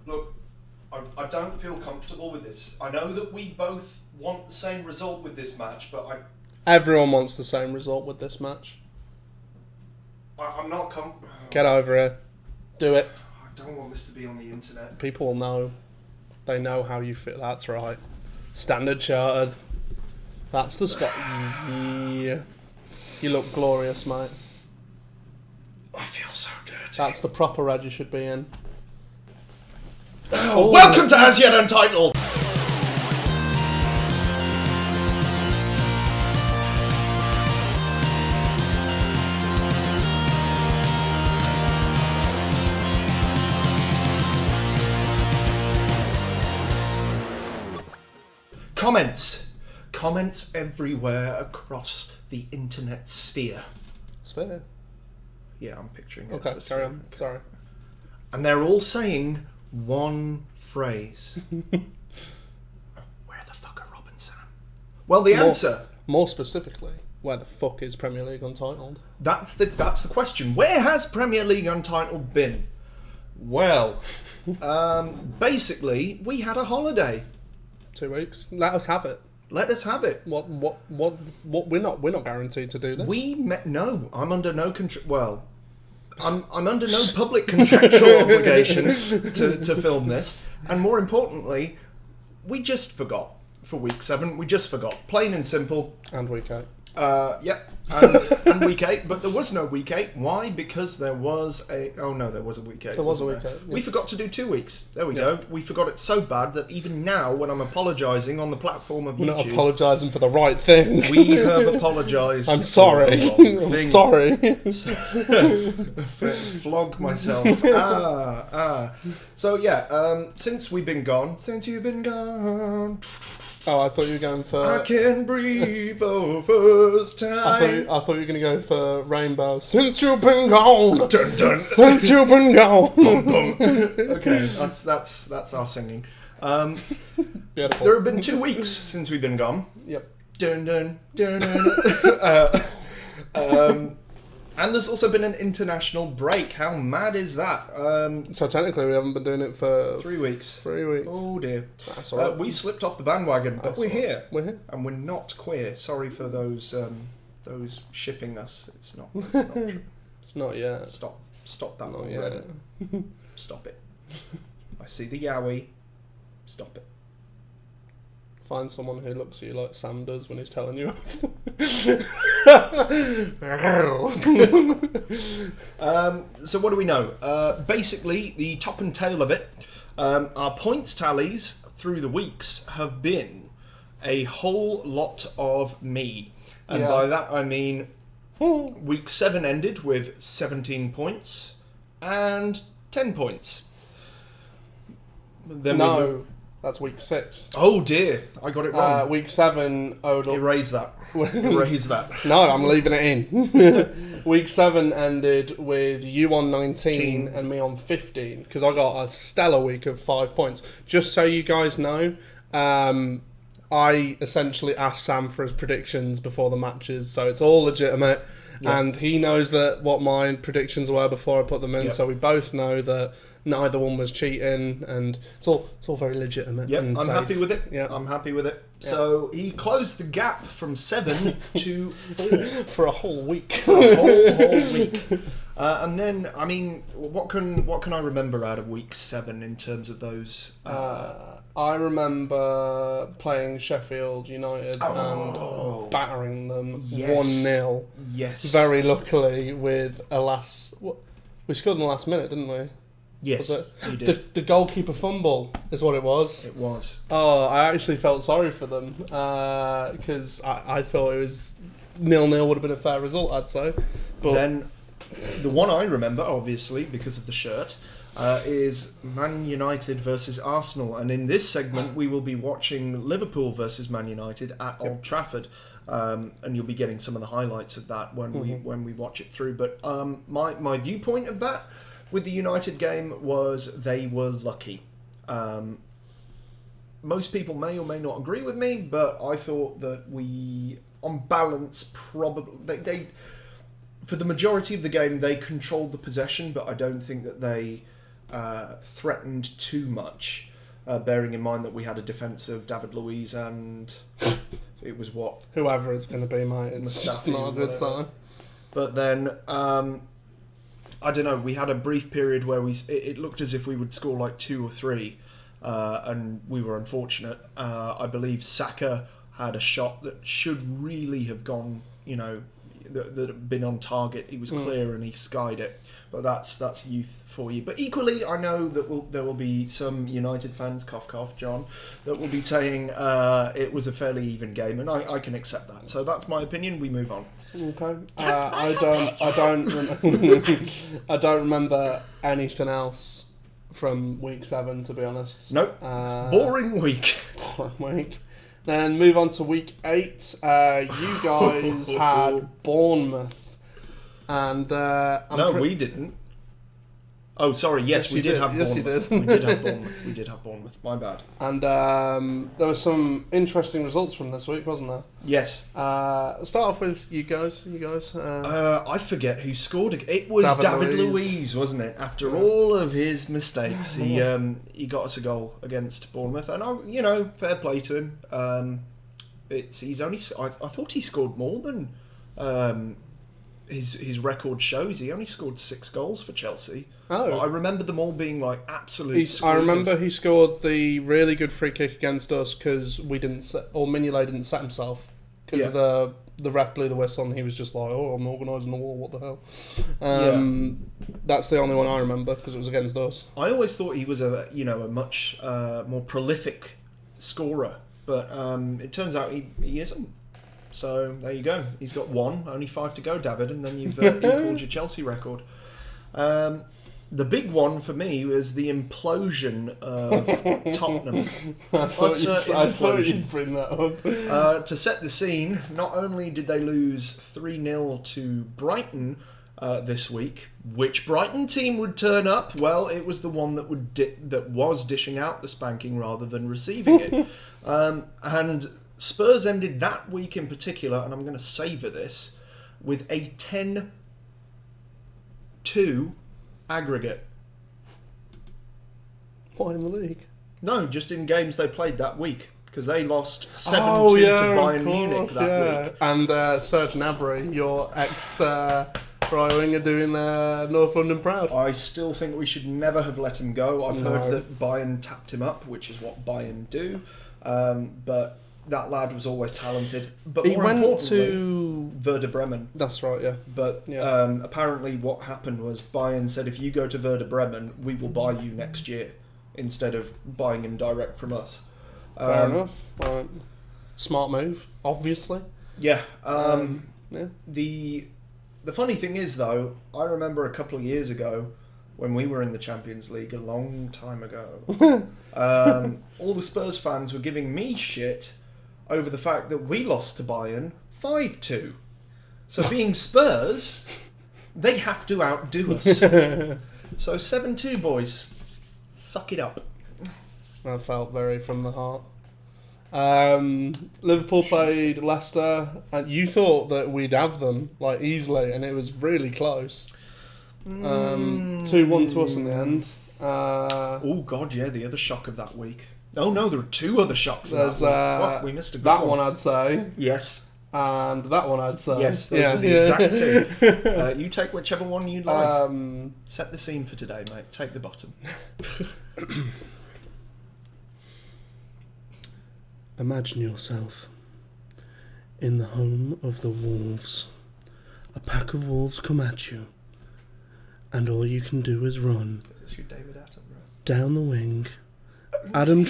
Look, I don't feel comfortable with this. I know that we both want the same result with this match, but Everyone wants the same result with this match. I'm not Get over here. Do it. I don't want this to be on the internet. People will know. They know how you feel. That's right. Standard Chartered. That's the spot. Yeah. You look glorious, mate. I feel so dirty. That's the proper red you should be in. Oh, welcome to As Yet Untitled! Comments everywhere across the internet sphere. Sphere? Yeah, I'm picturing it. Okay, carry on. Sorry. And they're all saying one phrase. Where the fuck are Rob and Sam? Well, the answer... More specifically, where the fuck is Premier League Untitled? That's the question. Where has Premier League Untitled been? Well, basically, we had a holiday. 2 weeks. Let us have it. Let us have it. What? We're not guaranteed to do this. No, I'm under no Well, I'm under no public contractual obligation to film this, and more importantly, we just forgot for week 7. We just forgot, plain and simple. And week 8. Yep. And week 8, but there was no week 8. Why? Because there was a... Oh no, there was a week 8. There was a week 8. Yeah. We forgot to do 2 weeks. There we go. We forgot it so bad that even now, when I'm apologising on the platform of We're YouTube... not apologising for the right thing. We have apologised. I'm sorry. I'm sorry. Flog myself. So yeah, since you've been gone... Oh, I thought you were going for... I can breathe for first time. I thought you were going to go for Rainbow. Since you've been gone. Dun, dun. Since you've been gone. Bum, bum. Okay, that's our singing. Beautiful. There have been 2 weeks since we've been gone. Yep. Dun, dun, dun, dun. And there's also been an international break. How mad is that? So technically we haven't been doing it for... 3 weeks. 3 weeks. Oh dear. That's all right. We slipped off the bandwagon, but we're here. We're here. And we're not queer. Sorry for those shipping us. It's not true. It's not yet. Stop that Not already. yet. Stop it. I see the yowie. Stop it. Find someone who looks at you like Sam does when he's telling you. So what do we know? Basically, the top and tail of it, our points tallies through the weeks have been a whole lot of me. And by that I mean week 7 ended with 17 points and 10 points. Then that's week 6. Oh dear, I got it wrong. Week 7 owed up. Erase that. Erase that. No, I'm leaving it in. Week 7 ended with you on 19 and me on 15 because I got a stellar week of 5 points. Just so you guys know, I essentially asked Sam for his predictions before the matches, so it's all legitimate. Yep. And he knows that what my predictions were before I put them in, so we both know that neither one was cheating, and it's all very legitimate. Yep, and I'm safe. Happy with it. Yep. I'm happy with it. Yep. So he closed the gap from 7 to 4 for a whole week. A whole week. And then, I mean, what can I remember out of week 7 in terms of those? I remember playing Sheffield United and battering them 1-0. Yes. Very luckily with we scored in the last minute, didn't we? Yes, you did. The goalkeeper fumble is what it was. It was. Oh, I actually felt sorry for them because I thought it was 0-0 would have been a fair result, I'd say. But then the one I remember, obviously, because of the shirt, is Man United versus Arsenal. And in this segment, we will be watching Liverpool versus Man United at Old Trafford. And you'll be getting some of the highlights of that when we watch it through. But my viewpoint of that with the United game was they were lucky. Most people may or may not agree with me, but I thought that we, on balance, probably they for the majority of the game they controlled the possession, but I don't think that they threatened too much, bearing in mind that we had a defence of David Luiz and it was what? Whoever it's going to be, mate. It's just not a good time. But then, I don't know, we had a brief period where it looked as if we would score like 2 or 3, and we were unfortunate. I believe Saka had a shot that should really have gone, that had been on target. He was clear and he skied it. But that's youth for you. But equally, I know that there will be some United fans, cough cough, John, that will be saying it was a fairly even game, and I can accept that. So that's my opinion. We move on. Okay. I don't remember anything else from week 7, to be honest. Nope. Boring week. Boring week. Then move on to week 8. You guys had Bournemouth. And we didn't. Oh, sorry. Yes, we did have Bournemouth. Yes, you did. We did have Bournemouth. We did have Bournemouth. My bad. And there were some interesting results from this week, wasn't there? Yes. Start off with you guys. I forget who scored. It was David Luiz, wasn't it? After all of his mistakes, he got us a goal against Bournemouth, and fair play to him. He's only. I thought he scored more than. His record shows. He only scored 6 goals for Chelsea. Oh, but I remember them all being like absolute. I remember he scored the really good free kick against us because Mignolet didn't set himself because of the ref blew the whistle and he was just like, "Oh, I'm organising the wall. What the hell?" That's the only one I remember because it was against us. I always thought he was a much more prolific scorer, but it turns out he isn't. So there you go. He's got 1, only 5 to go, David, and then you've equalled your Chelsea record. The big one for me was the implosion of Tottenham. I thought you'd bring that up. To set the scene, not only did they lose 3-0 to Brighton this week, which Brighton team would turn up? Well, it was the one that was dishing out the spanking rather than receiving it. And Spurs ended that week in particular, and I'm going to savour this, with a 10-2 aggregate. What, in the league? No, just in games they played that week, because they lost 7-2 to Bayern Munich that week. And Serge Gnabry, your ex-right winger, doing North London proud. I still think we should never have let him go. I've heard that Bayern tapped him up, which is what Bayern do, but that lad was always talented. But he went to Werder Bremen. That's right, yeah. But apparently what happened was Bayern said, if you go to Werder Bremen, we will buy you next year, instead of buying him direct from us. Fair enough. Right. Smart move, obviously. Yeah. The funny thing is, though, I remember a couple of years ago, when we were in the Champions League a long time ago, all the Spurs fans were giving me shit over the fact that we lost to Bayern 5-2. So being Spurs, they have to outdo us. So 7-2, boys. Suck it up. That felt very from the heart. Liverpool played Leicester, and you thought that we'd have them easily, and it was really close. 2-1 to us in the end. Oh God, yeah, the other shock of that week. Oh no, there were 2 other shocks. There's we missed a good that one, I'd say. Yes. And that one, I'd say. Yes, those are the exact 2. You take whichever one you'd like. Set the scene for today, mate. Take the bottom. Imagine yourself in the home of the wolves. A pack of wolves come at you, and all you can do is run. Is this your David Attenborough? Down the wing. Adama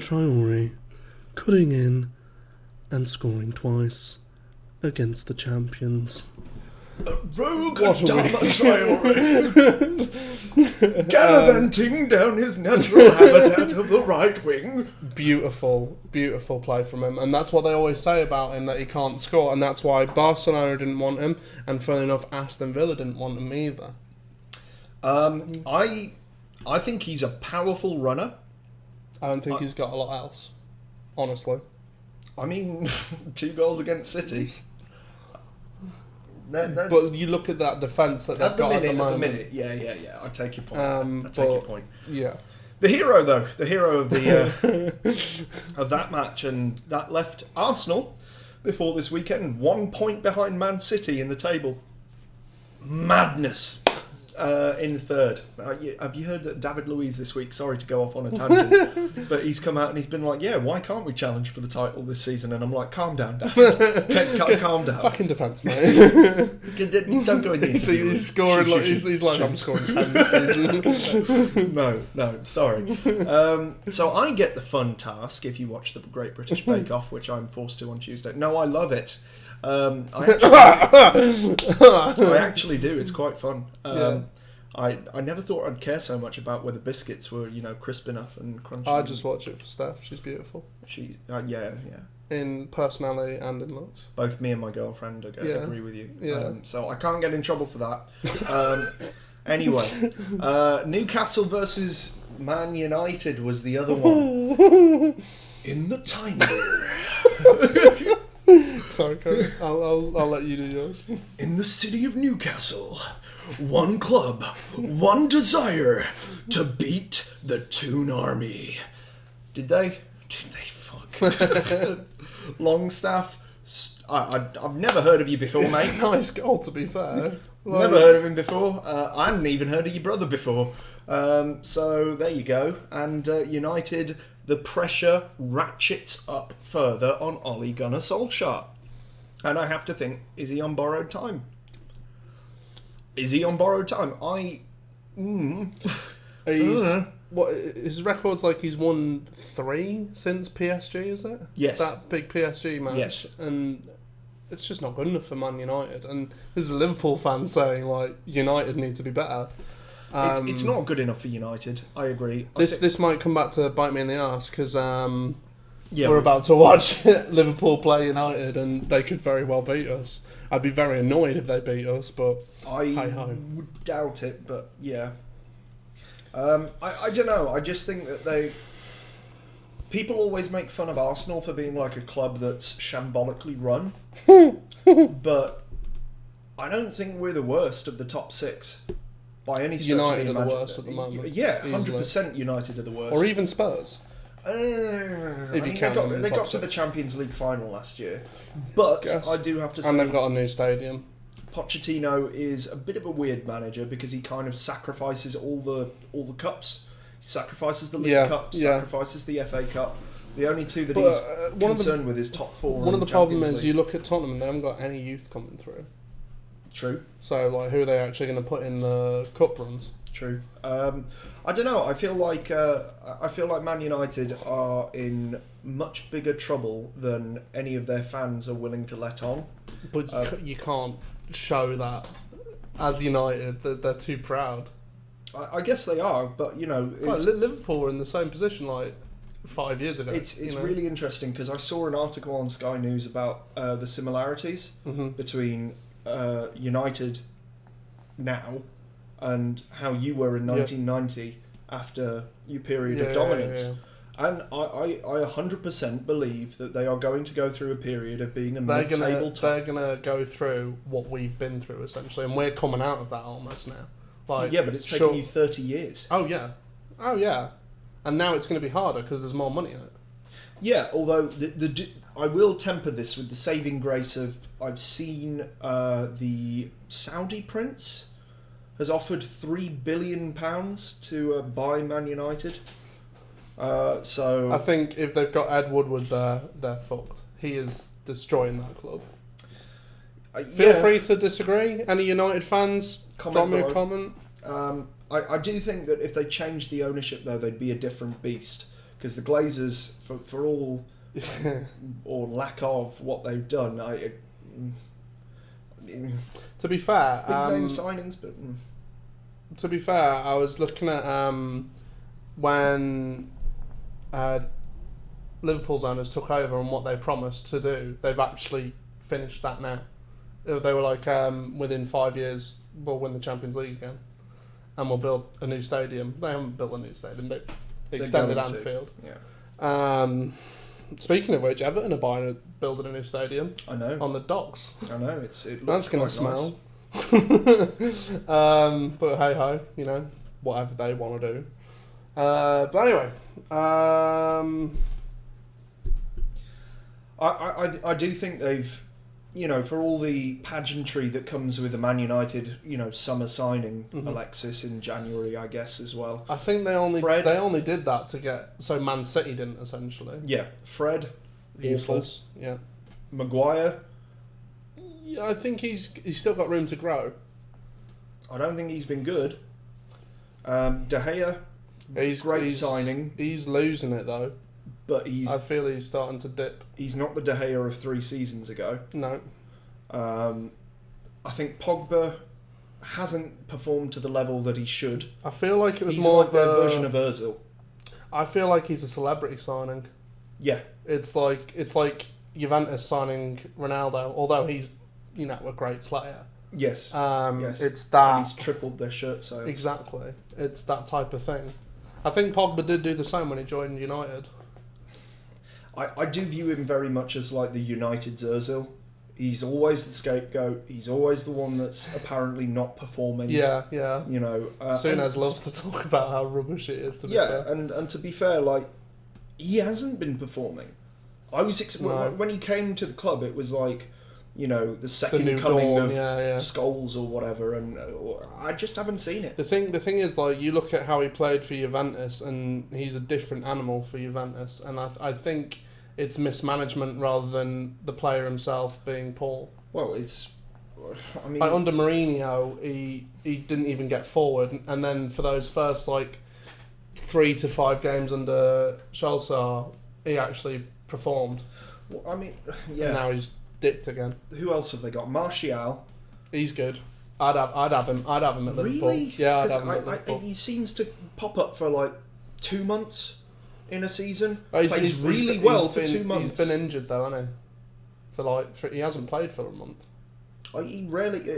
Traore cutting in and scoring twice against the champions. Rogue Adama Traore gallivanting down his natural habitat of the right wing. Beautiful play from him, and that's what they always say about him, that he can't score, and that's why Barcelona didn't want him, and funnily enough, Aston Villa didn't want him either. I think he's a powerful runner. I don't think he's got a lot else, honestly. I mean, 2 goals against City. But you look at that defence that they've got at the moment. At the minute, yeah. I take your point. I take your point. Yeah. The hero, though, of the of that match, and that left Arsenal before this weekend 1 point behind Man City in the table. Madness. In the third. Have you heard that David Luiz this week, sorry to go off on a tangent, but he's come out and he's been like, yeah, why can't we challenge for the title this season? And I'm like, calm down, David. Calm down. Back in defence, mate. Don't go in the interview. He's scoring he's like, I'm scoring 10 this season. No, sorry. So I get the fun task, if you watch the Great British Bake Off, which I'm forced to on Tuesday. No, I love it. I actually do. It's quite fun. I never thought I'd care so much about whether biscuits were, crisp enough and crunchy. I just watch it for Steph. She's beautiful. Yeah. In personality and in looks. Both me and my girlfriend agree with you. Yeah. So I can't get in trouble for that. Anyway, Newcastle versus Man United was the other one. In the tiny room. Sorry, Cody. I'll let you do yours. In the city of Newcastle, one club, one desire, to beat the Toon Army. Did they? Fuck. Longstaff. I've never heard of you before, mate. It's a nice goal, to be fair. Never heard of him before. I hadn't even heard of your brother before. So there you go. And United, the pressure ratchets up further on Ole Gunnar Solskjaer. And I have to think, is he on borrowed time? His record's like he's won 3 since PSG, is it? Yes. That big PSG match. Yes. And it's just not good enough for Man United. And this is a Liverpool fan saying, like, United need to be better. It's not good enough for United. I agree. This might come back to bite me in the arse because Yeah, we're about to watch Liverpool play United, and they could very well beat us. I'd be very annoyed if they beat us, but I would doubt it. But yeah, I don't know. I just think that people always make fun of Arsenal for being like a club that's shambolically run, but I don't think we're the worst of the top 6 by any stretch. United of the are the worst at the moment. Yeah, 100% United are the worst, or even Spurs. They got to the Champions League final last year, but I do have to say, and they've got a new stadium. Pochettino is a bit of a weird manager because he kind of sacrifices all the cups. He sacrifices the League Cup, sacrifices the FA Cup. The only two that he's concerned with is top 4. One of the problems is you look at Tottenham and they haven't got any youth coming through. True. So, like, who are they actually going to put in the cup runs? True. I don't know. I feel like Man United are in much bigger trouble than any of their fans are willing to let on. But you can't show that as United that they're too proud. I guess they are, but it's like Liverpool were in the same position like 5 years ago. It's really interesting because I saw an article on Sky News about the similarities between United now and how you were in 1990 after your period of dominance. Yeah. And I 100% believe that they are going to go through a period of being a mid-table top. They're going to go through what we've been through, essentially, and we're coming out of that almost now. Like, yeah, but it's taken you 30 years. Oh, yeah. And now it's going to be harder because there's more money in it. Yeah, although I will temper this with the saving grace of I've seen the Saudi prince has offered £3 billion to buy Man United. So I think if they've got Ed Woodward there, they're fucked. He is destroying that club. Feel free to disagree. Any United fans, drop me a comment. I do think that if they changed the ownership, though, they'd be a different beast. Because the Glazers, for all or lack of what they've done, to be fair, big name signings, but to be fair, I was looking at when Liverpool's owners took over and what they promised to do. They've actually finished that now. They were like, within 5 years, we'll win the Champions League again, and we'll build a new stadium. They haven't built a new stadium. They've extended Anfield. Yeah. Speaking of which, Everton are building a new stadium I know. on the docks. I know. It That's looks going to quite smell. But hey ho, you know, whatever they want to do. But anyway, I do think they've, you know, for all the pageantry that comes with a Man United, you know, summer signing, Alexis in January, I guess, as well. I think they only Fred. did that to get so Man City didn't essentially. Yeah, Fred, Useless. Yeah. Maguire. Yeah, I think he's still got room to grow. I don't think he's been good. De Gea, great signing, He's losing it though. but I feel he's starting to dip. he's not the De Gea of 3 seasons ago. No. I think Pogba hasn't performed to the level that he should. I feel like it was He's more like of their a version of Ozil. I feel like he's a celebrity signing. Yeah, It's like Juventus signing Ronaldo, although he's, you know, a great player. yes. Yes. It's And that he's tripled their shirt sales. exactly. It's that type of thing. I think Pogba did do the same when he joined United. I do view him very much as like the United's Ozil. He's always the scapegoat. He's always the one that's apparently not performing. Yeah, yeah. You know. Souness loves to talk about how rubbish it is. To be yeah, fair. and to be fair, like he hasn't been performing. I was when he came to the club, it was like, you know, the second new coming dawn, of yeah. Scholes or whatever, and I just haven't seen it. The thing is, like, you look at how he played for Juventus, and he's a different animal for Juventus, and I think it's mismanagement rather than the player himself being poor. Well, it's. I mean, Like under Mourinho, he didn't even get forward, and then for those first like 3 to 5 games under Solskjaer, he actually performed. well, I mean, And yeah. now he's dipped again. Who else have they got? Martial. He's good. I'd have him at Liverpool. Really? Yeah, I'd 'Cause have him at Liverpool. he seems to pop up for like 2 months in a season. Oh, Plays really well for 2 months. He's been injured though, hasn't he? For like he hasn't played for a month. He rarely.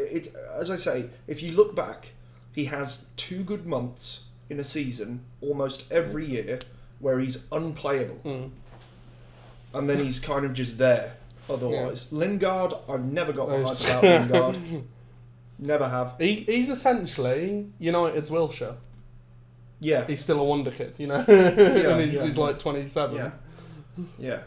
As I say, if you look back, he has 2 good months in a season almost every year where he's unplayable, and then he's kind of just there. Otherwise, Lingard, I've never got behind about Lingard. Never have. He's essentially United's Wilshere. Yeah, He's still a wonder kid, you know. Yeah, and he's yeah. like 27. yeah, yeah.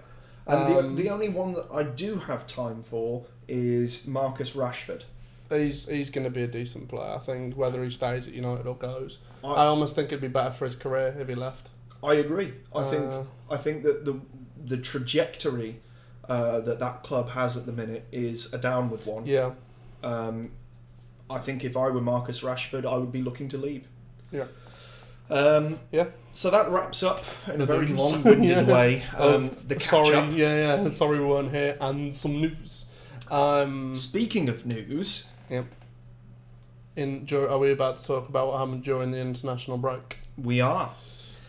And the only one that I do have time for is Marcus Rashford. He's going to be a decent player, I think, whether he stays at United or goes. I almost think it'd be better for his career if he left. I agree. I think that the trajectory that club has at the minute is a downward one. Yeah. I think if I were Marcus Rashford, I would be looking to leave. Yeah. Yeah. So that wraps up in a very news. long-winded way the catch-up. Sorry, sorry we weren't here, and some news. Speaking of news, Yeah. Are we about to talk about what happened during the international break? we are.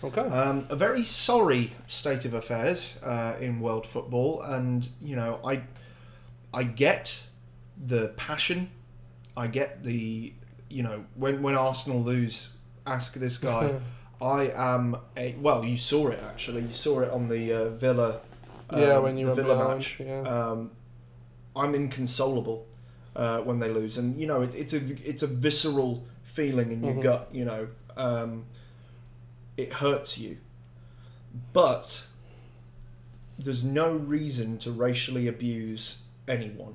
Okay. A very sorry state of affairs in world football, and I get the passion, I get the when Arsenal lose, ask this guy. I am you saw it actually. You saw it on the Villa. When you the were Villa behind, match. yeah. I'm inconsolable when they lose, and it's a visceral feeling in your gut. It hurts you, but there's no reason to racially abuse anyone,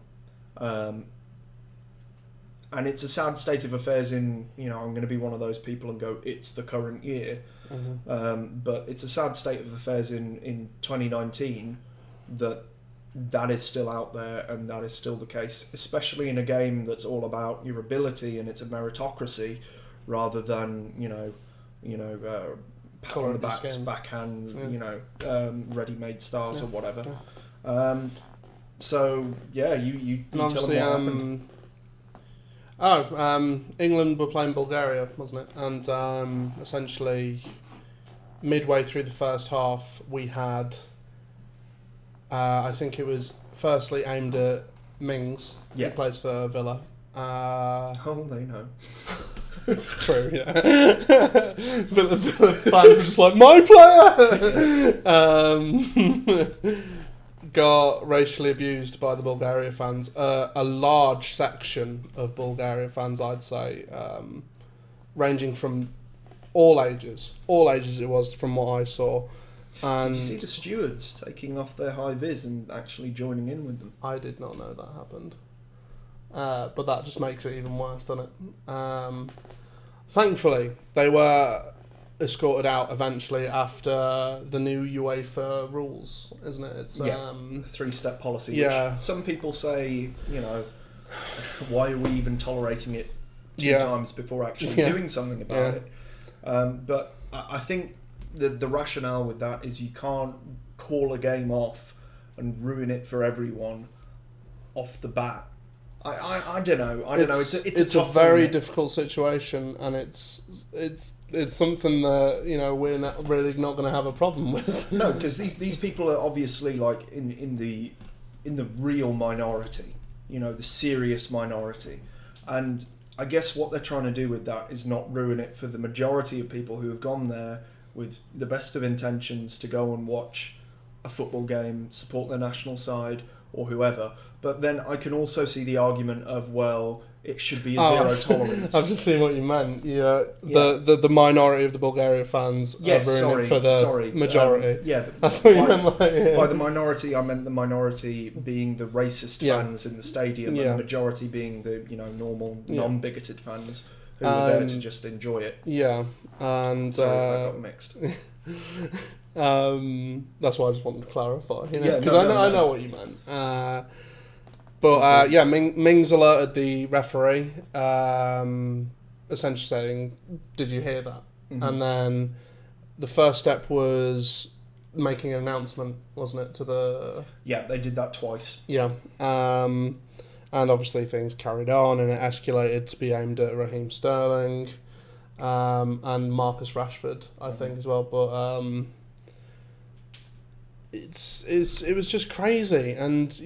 and it's a sad state of affairs. I'm going to be one of those people and go, it's the current year, but it's a sad state of affairs in 2019 that is still out there, and that is still the case, especially in a game that's all about your ability and it's a meritocracy rather than pat on the backs, backhand, ready-made stars or whatever. Yeah. You tell them what happened. England were playing Bulgaria, wasn't it? And essentially, midway through the first half, we had, I think it was firstly aimed at Mings, who plays for Villa. Oh, they know. True, yeah. But the fans are just like, my player! Got racially abused by the Bulgaria fans. A large section of Bulgaria fans, I'd say, ranging from all ages it was from what I saw. And did you see the stewards taking off their high vis and actually joining in with them? I did not know that happened. But that just makes it even worse, doesn't it? Thankfully, they were escorted out eventually after the new UEFA rules, isn't it? It's the 3-step policy. Yeah. Which some people say, why are we even tolerating it two Yeah. times before actually Yeah. doing something about it? But I think the rationale with that is you can't call a game off and ruin it for everyone off the bat. I don't know. It's a tough very one, difficult situation, and it's something that we're not really not going to have a problem with. No, because these people are obviously like in the real minority, the serious minority, and I guess what they're trying to do with that is not ruin it for the majority of people who have gone there with the best of intentions to go and watch a football game, support their national side or whoever. But then I can also see the argument of, well, it should be a zero tolerance. I've just seen what you meant. Yeah, the minority of the Bulgaria fans are ruining it for the majority. I thought you meant by the minority, I meant the minority being the racist fans in the stadium, and the majority being the normal, non-bigoted fans who were there to just enjoy it. Yeah, and sorry if that got mixed. That's why I just wanted to clarify. Because I know what you meant. But Mings alerted the referee, essentially saying, "Did you hear that?" Mm-hmm. And then the first step was making an announcement, wasn't it, to the... Yeah, they did that twice. Yeah. And obviously things carried on, and it escalated to be aimed at Raheem Sterling and Marcus Rashford, I think, as well. But it was just crazy, and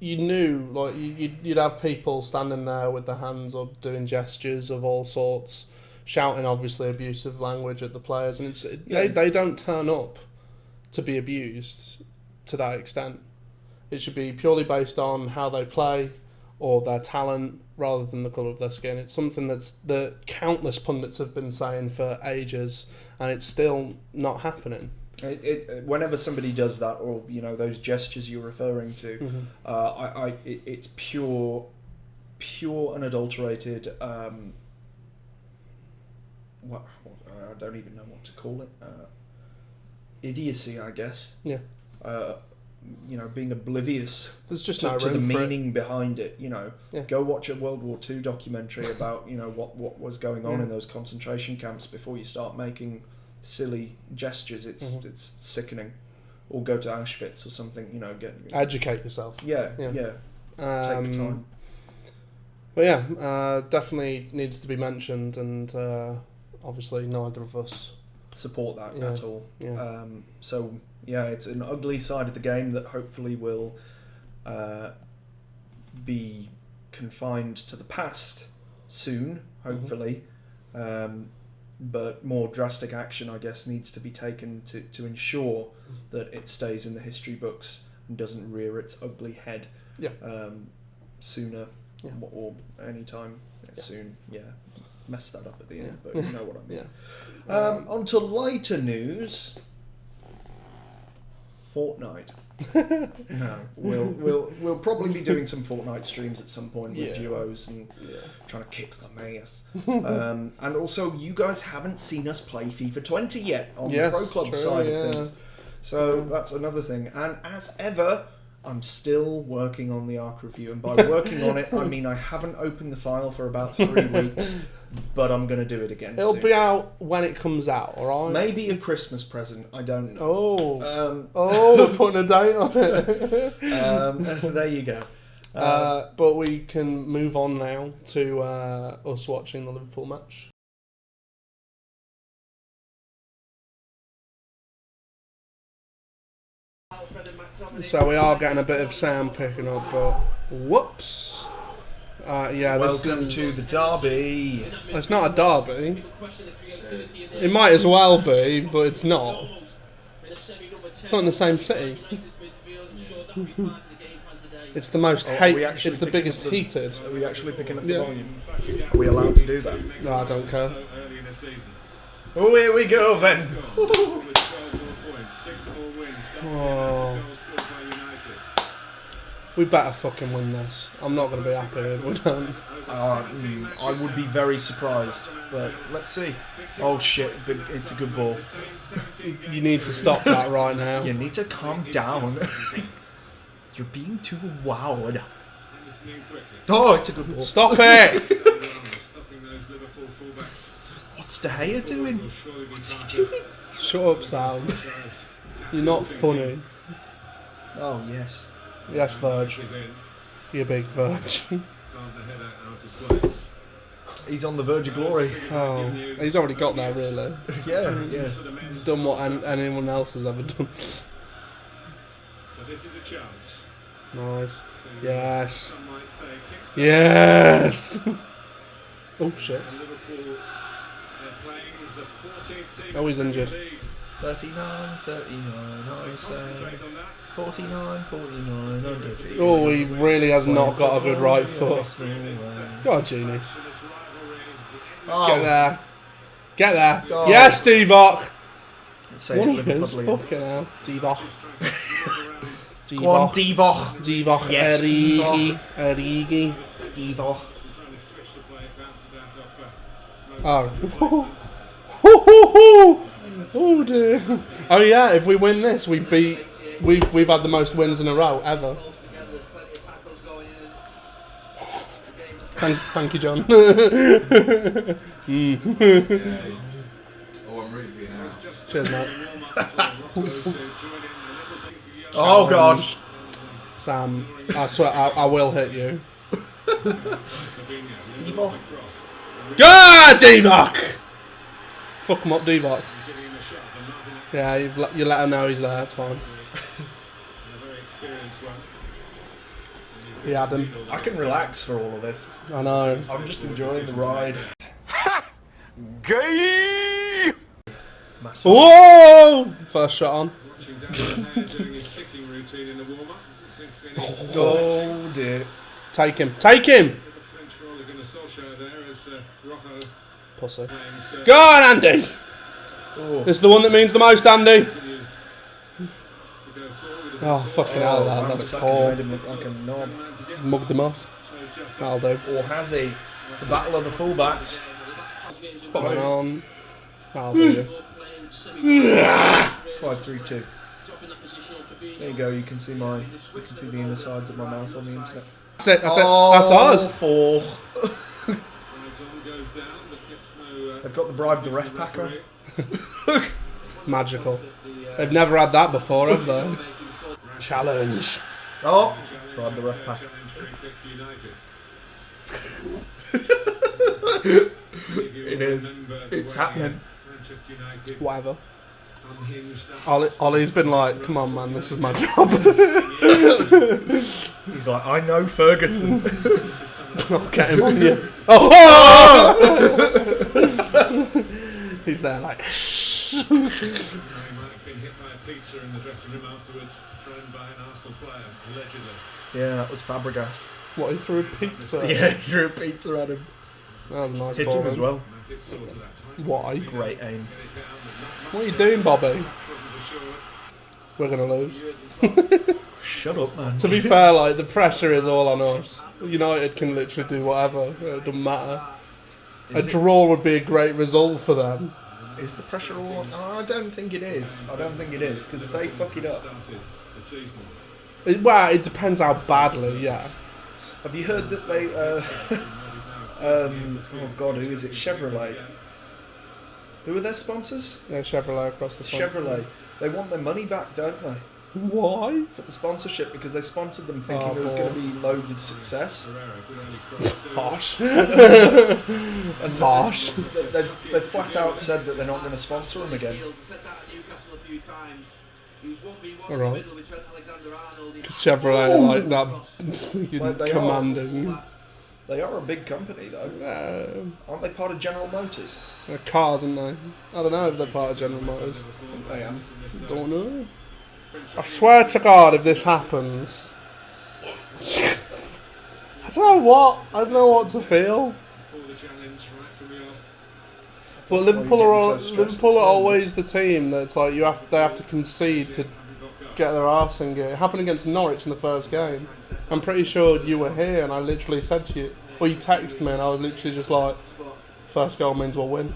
you knew, like, you'd have people standing there with their hands up, doing gestures of all sorts, shouting obviously abusive language at the players, and they don't turn up to be abused to that extent. It should be purely based on how they play or their talent rather than the colour of their skin. It's something that countless pundits have been saying for ages, and it's still not happening. Whenever somebody does that, or those gestures you're referring to, mm-hmm. It's pure unadulterated. I don't even know what to call it. Idiocy, I guess. Yeah. Being oblivious. There's just to no room the for meaning it. behind it. Go watch a World War II documentary about what was going on in those concentration camps before you start making silly gestures. It's sickening. Or go to Auschwitz or something. Educate yourself. Yeah. Take the time. But definitely needs to be mentioned, and obviously neither of us support that at all. Yeah. It's an ugly side of the game that hopefully will be confined to the past soon, hopefully. Mm-hmm. But more drastic action, I guess, needs to be taken to ensure that it stays in the history books and doesn't rear its ugly head sooner or any time soon. Yeah, messed that up at the end, but you know what I mean. On to lighter news. Fortnite. No, we'll probably be doing some Fortnite streams at some point with duos and trying to kick some ass. And also, you guys haven't seen us play FIFA 20 yet on the Pro Club side of things. So that's another thing. And as ever, I'm still working on the Arc review. And by working on it, I mean I haven't opened the file for about 3 weeks. But I'm going to do it again It'll soon. be out when it comes out, alright? Maybe a Christmas present, I don't know. We're putting a date on it. There you go. But we can move on now to us watching the Liverpool match. So we are getting a bit of sound picking up, but whoops. Yeah, Welcome to the derby. It's not a derby. It might as well be, but it's not. It's not in the same city. It's the most it's the biggest heated. Are we actually picking up the volume? Are we allowed to do that? No, I don't care. Oh, here we go then. Oh. We better fucking win this. I'm not going to be happy if we don't. I would be very surprised, but let's see. Oh shit, it's a good ball. You need to stop that right now. You need to calm down. You're being too loud. Oh, it's a good ball. Stop it! What's De Gea doing? What's he doing? Shut up, Sam. You're not funny. Oh, yes. Yes, Verge. You big Verge. He's on the verge of glory. Oh, he's already got there, really. Yeah. He's done what anyone else has ever done. Nice. Yes. Yes. Oh shit. Oh, he's injured. 39, I say. 49, undefeated. Oh, he really has not got a good right foot. Go on, Genie. Oh. Get there. Get there. God. Yes, Divock. Say What it is Liverpoolian. fucking hell? Divock. Go on, Divock. Divock. Yes, Origi. Divock. Oh. Oh dear. Oh yeah, if we win this, we've had the most wins in a row ever. Thank you, John. Cheers, mate. Oh God. Sam, I swear I will hit you. Divock. God, Divock! Fuck him up, Divock. Yeah, you let him know he's there, it's fine. He had him. I can relax for all of this. I know. I'm just enjoying the ride. Gay! Whoa! First shot on. Oh dear. Take him. Take him! Pussy. Go on, Andy! Oh. This is the one that means the most, Andy. Oh, fucking hell, that's Wan-Bissaka's poor. made him look like a knob. Mugged him off. That'll do. Or has he? It's the battle of the fullbacks. Bang on. That'll do. 5-3-2. There you go. You can see the inner sides of my mouth on the internet. That's it. That's it. That's ours. 4. They've got the bribe the ref packer. Magical. They've never had that before, have they? Challenge. Oh, bribe the ref packer. It is. It's happening. Whatever. Ollie's been like, come on, man, this is my job. He's like, I know Ferguson. I'll get him on you. Oh! He's there like, shh. Yeah, that was Fabregas. What, he threw a pizza? Yeah, he threw a pizza at him. That was a nice Hit ball. him as well. Why? Great aim. What are you doing, Bobby? We're going to lose. Shut up, man. To be fair, like, the pressure is all on us. United can literally do whatever. It doesn't matter. A draw would be a great result for them. Is the pressure all on? I don't think it is. I don't think it is, because if they fuck it up... Well, it depends how badly, yeah. Have you heard that they... oh God, who is it? Chevrolet. Who are their sponsors? Yeah, Chevrolet across the front. Chevrolet. They want their money back, don't they? Why? For the sponsorship, because they sponsored them thinking Oh, there was boy. going to be loads of success. Harsh. And Harsh. They flat out said that they're not going to sponsor them again. Alright. Because Chevrolet are like that fucking Like they commanding. They are a big company, though. Aren't they part of General Motors? They're cars, aren't they? I don't know if they're part of General Motors. I think they are. Don't know. I swear to God, if this happens, I don't know what to feel. But Liverpool are always the team that's like they have to concede to get their arse in gear. It happened against Norwich in the first game. I'm pretty sure you were here, and I literally said to you, well, you texted me, and I was literally just like, first goal means we'll win.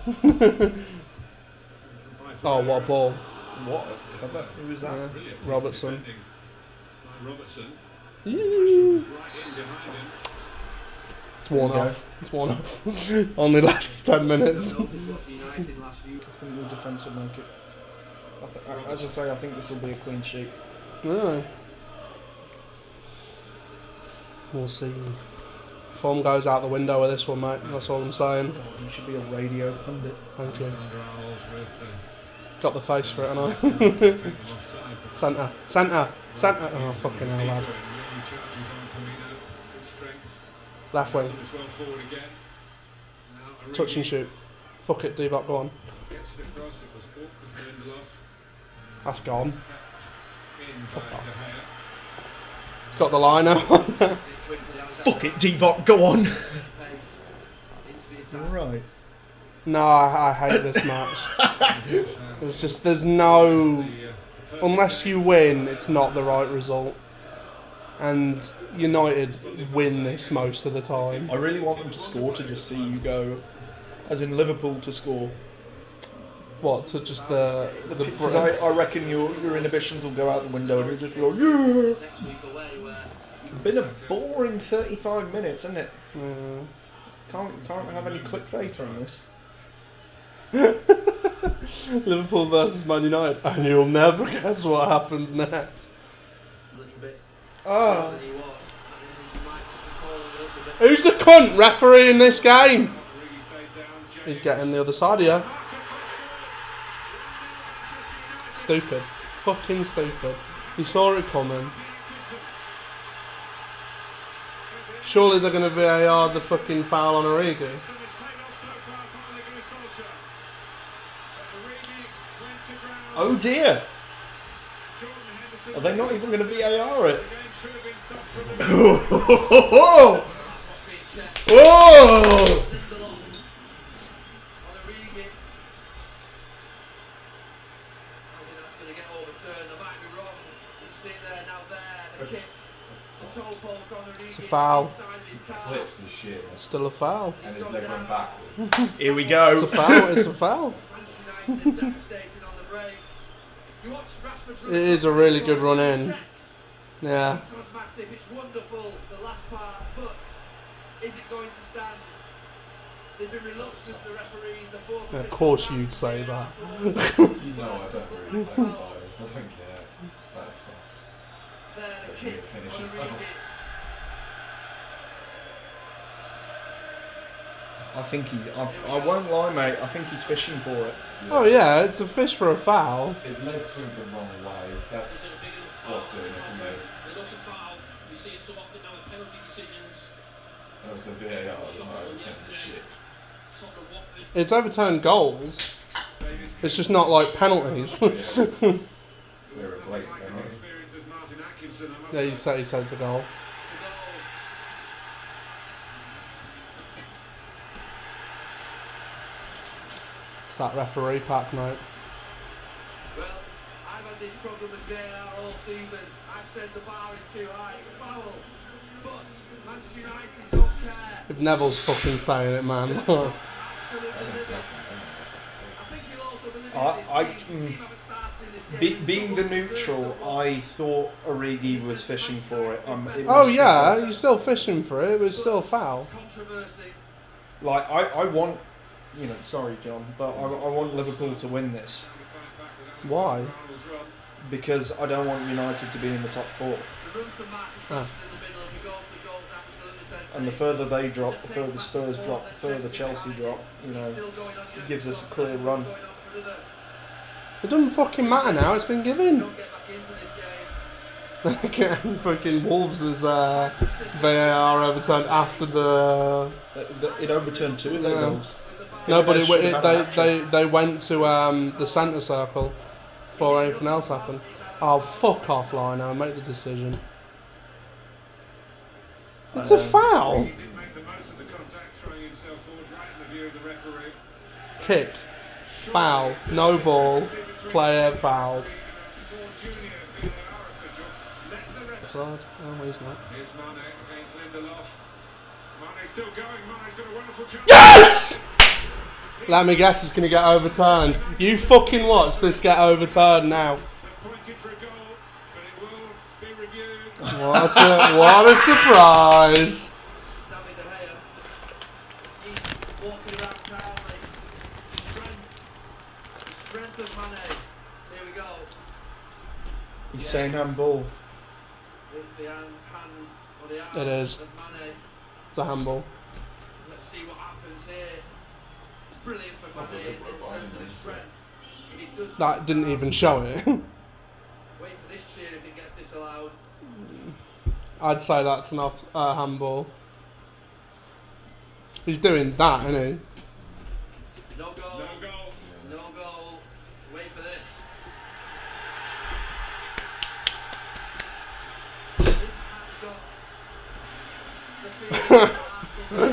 Oh, what a ball! What a cover! Who was that? Yeah. Robertson. It's worn off. It's worn off. Only lasts 10 minutes. I think the defence will make it. As I say, I think this will be a clean sheet. Yeah. We'll see. Form goes out the window with this one, mate. That's all I'm saying. God, you should be a radio pundit. Thank you. Got the face for it, haven't I? Centre. Oh, fucking hell, lad. Left wing. Touch and shoot. Fuck it, Divock, go on. That's gone. Fuck off. It's got the liner on. Fuck it, Divock, go on! Right. No, I hate this match. There's no... Unless you win, it's not the right result. And United win this most of the time. I really want them to score to just see you go, as in Liverpool to score. What, to just the Because I reckon your inhibitions will go out the window and you'll just go, yeah! Been a boring 35 minutes, hasn't it? Can't have any clickbait on this. Liverpool versus Man United, and you'll never guess what happens next. Oh. Who's the cunt refereeing this game? He's getting the other side here. Stupid. Fucking stupid. You saw it coming. Surely they're going to VAR the fucking foul on Origi. Oh dear! Are they not even going to VAR it? Oh! Oh! It's a foul. Clips and shit. Still a foul. And his leg went backwards. Here we go. It's a foul. It's a foul. It is a really good run in. Yeah. It's wonderful, the last part, but is it going to stand? They've been reluctant, the referees. Of course you'd say that. You know I don't really play bias, I don't care. That's soft. The kick finishes. I think he's. I won't lie, mate. I think he's fishing for it. Yeah. Oh yeah, it's a fish for a foul. His leg swings the wrong way. That's what's doing it for me. And also VAR doesn't overturn shit. It's overturned goals. It's just not like penalties. We're a blatant penalty. Yeah, he said it's a goal. It's that referee pack, mate. Well, I've had this problem with VAR all season. I've said the bar is too high, it's foul. But Manchester United don't care. If Neville's fucking saying it, man. Absolutely livid. I think he'll also believe this team haven't started in this game. Being the neutral, I thought Origi was fishing for it. Oh yeah, you're still fishing for it. It was still a foul. Controversy. Like I want, sorry, John, but I want Liverpool to win this Why? because I don't want United to be in the top four. The run from Marcus Rashford in the middle, if he goes, the goal's absolutely sensational. And the further they drop, the further Spurs drop, the further Chelsea drop. It gives us a clear run. It doesn't fucking matter now. It's been given. Don't get back into this game. Again, fucking Wolves' VAR overturned after the. It overturned 2 of their goals. No, but Jimenez should have had a hat-trick. they went to the centre circle before anything else happened. Oh, fuck off, Lino. Make the decision. It's a foul. He did make the most of the contact, throwing himself forward right in the view of the referee. Kick. Foul. No ball. Player fouled. More junior VAR official let the ref. Offside? Oh, he's not. Here's Mane against Lindelof. Mane's still going. Mane's got a wonderful chance. Yes! Let me guess, it's going to get overturned. You fucking watch this get overturned now. Has pointed for a goal, but it will be reviewed. What a surprise! David De Gea. He's walking around calmly. The strength of Mane. Here we go. He's saying handball. It's the hand on the arm It is. of Mane. It's a handball. Let's see what happens here. It's brilliant for Mane in terms of his strength. If he does That didn't even show it. wait for this cheer if it gets disallowed. I'd say that's an handball. He's doing that, isn't he? No goal. No goal. No goal. Wait for this. This has got the feeling of Arsenal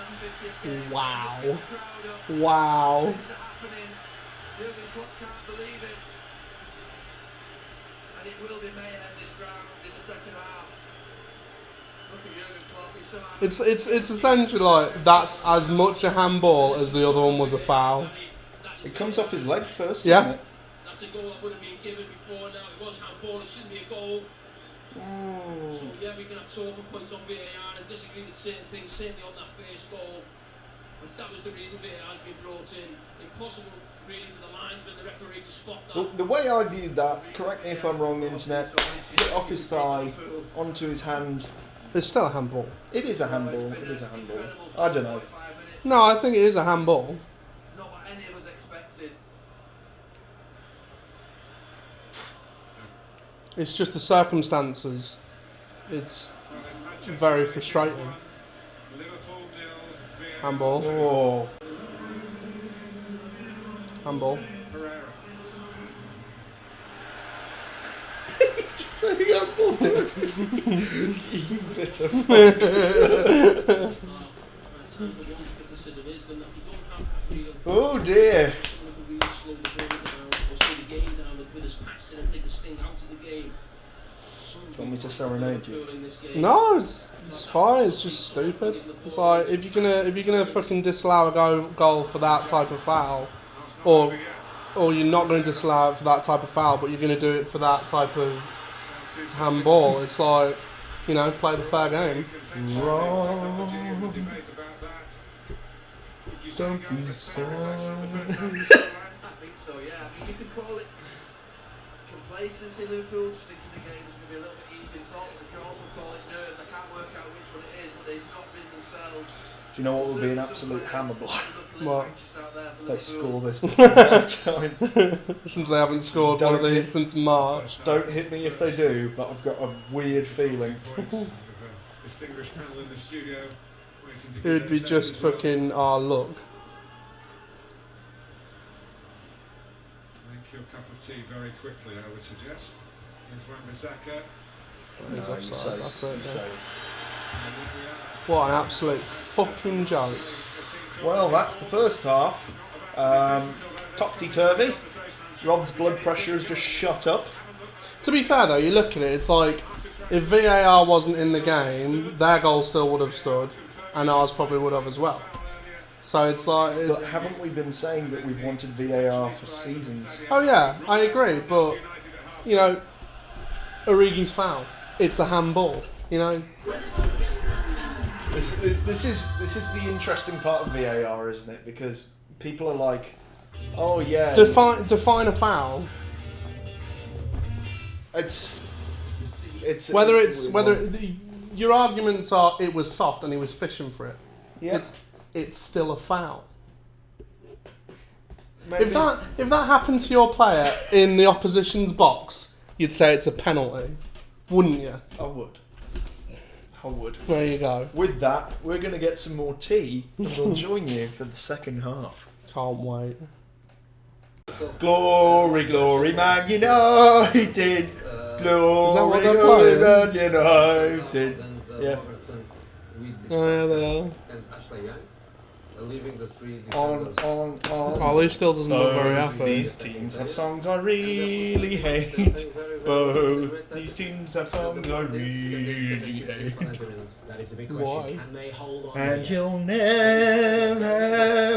on the 50th game. Wow. Just get the crowd up. Wow. Things are happening. Jurgen Klopp can't believe it. And it will be mayhem this ground in the second half. Look at Jurgen Klopp. He's so happy. It's essentially like that's as much a handball as the other one was a foul. It comes off his leg first, Yeah. doesn't it? That's a goal that would have been given before. Now it was handball. It shouldn't be a goal. So yeah, we can have talking points on VAR and disagree with certain things. Certainly on that first goal, but that was the reason VAR has been brought in. Impossible really for the linesman, the referee to spot that. The way I viewed that, correct me if I'm wrong, internet, hit off his thigh, onto his hand. It's still a handball. It is a handball. It is a handball. I don't know. 45 minutes. No, I think it is a handball. Not what any of us expected. It's just the circumstances. It's Well, there's Manchester very United frustrating. 1, Liverpool 0, VAR Handball. 2. Oh, Handball. Pereira. just saying handball to him. You bitter fuck. That's the one criticism is that you don't have that real. Oh dear. Someone who really slow the ball down or slow the game down with his passing and take the sting out of the game. Do you want me to serenade you? No, it's fine. It's just stupid. It's like if you're gonna fucking disallow a goal for that type of foul, or you're not going to disallow it for that type of foul, but you're going to do it for that type of handball. It's like, you know, play the fair game. Wrong. Don't be sad. I think so, yeah. I mean, you could call it complacency, Liverpool, just thinking the game was going to be a little bit easy. You can also call it nerves. I can't work out which one it is, but they've not been themselves. Do you know what would be an absolute hammer blow? What? If they score this before half time. Since they haven't scored one of these since March. Don't hit me if they do, but I've got a weird feeling. Distinguished panel in the studio. waiting to It would get be their just second fucking our luck. Make your cup of tea very quickly, I would suggest. Here's Wan-Bissaka. He's No, you're offside, safe. that's You're it. Yeah. safe. And then we are. What an absolute fucking joke. Well, that's the first half. Topsy-turvy. Rod's blood pressure has just shot up. To be fair though, you look at it, it's like if VAR wasn't in the game, their goal still would have stood, and ours probably would have as well. So it's like, But haven't we been saying that we've wanted VAR for seasons? oh yeah, I agree, but you know, Origi's foul. It's a handball, you know. This is the interesting part of VAR, isn't it? Because people are like, oh yeah, Define a foul. it's Whether a it's weird whether one. your arguments are it was soft and he was fishing for it. Yeah. It's still a foul. Maybe- If that happened to your player in the opposition's box, you'd say it's a penalty. Wouldn't you? I would. I would. There you go. With that, we're going to get some more tea and we'll join you for the second half. Can't wait. Glory, glory, Man United. Glory, what they're glory, playing? Man United. Yeah. Oh, yeah, they are. And Ashley Young leaving the street. On. Oh, Lee still doesn't look very happy. These teams have songs I really hate. Both these teams have songs I really hate. That is the big Why? question. Can they hold on? And you'll never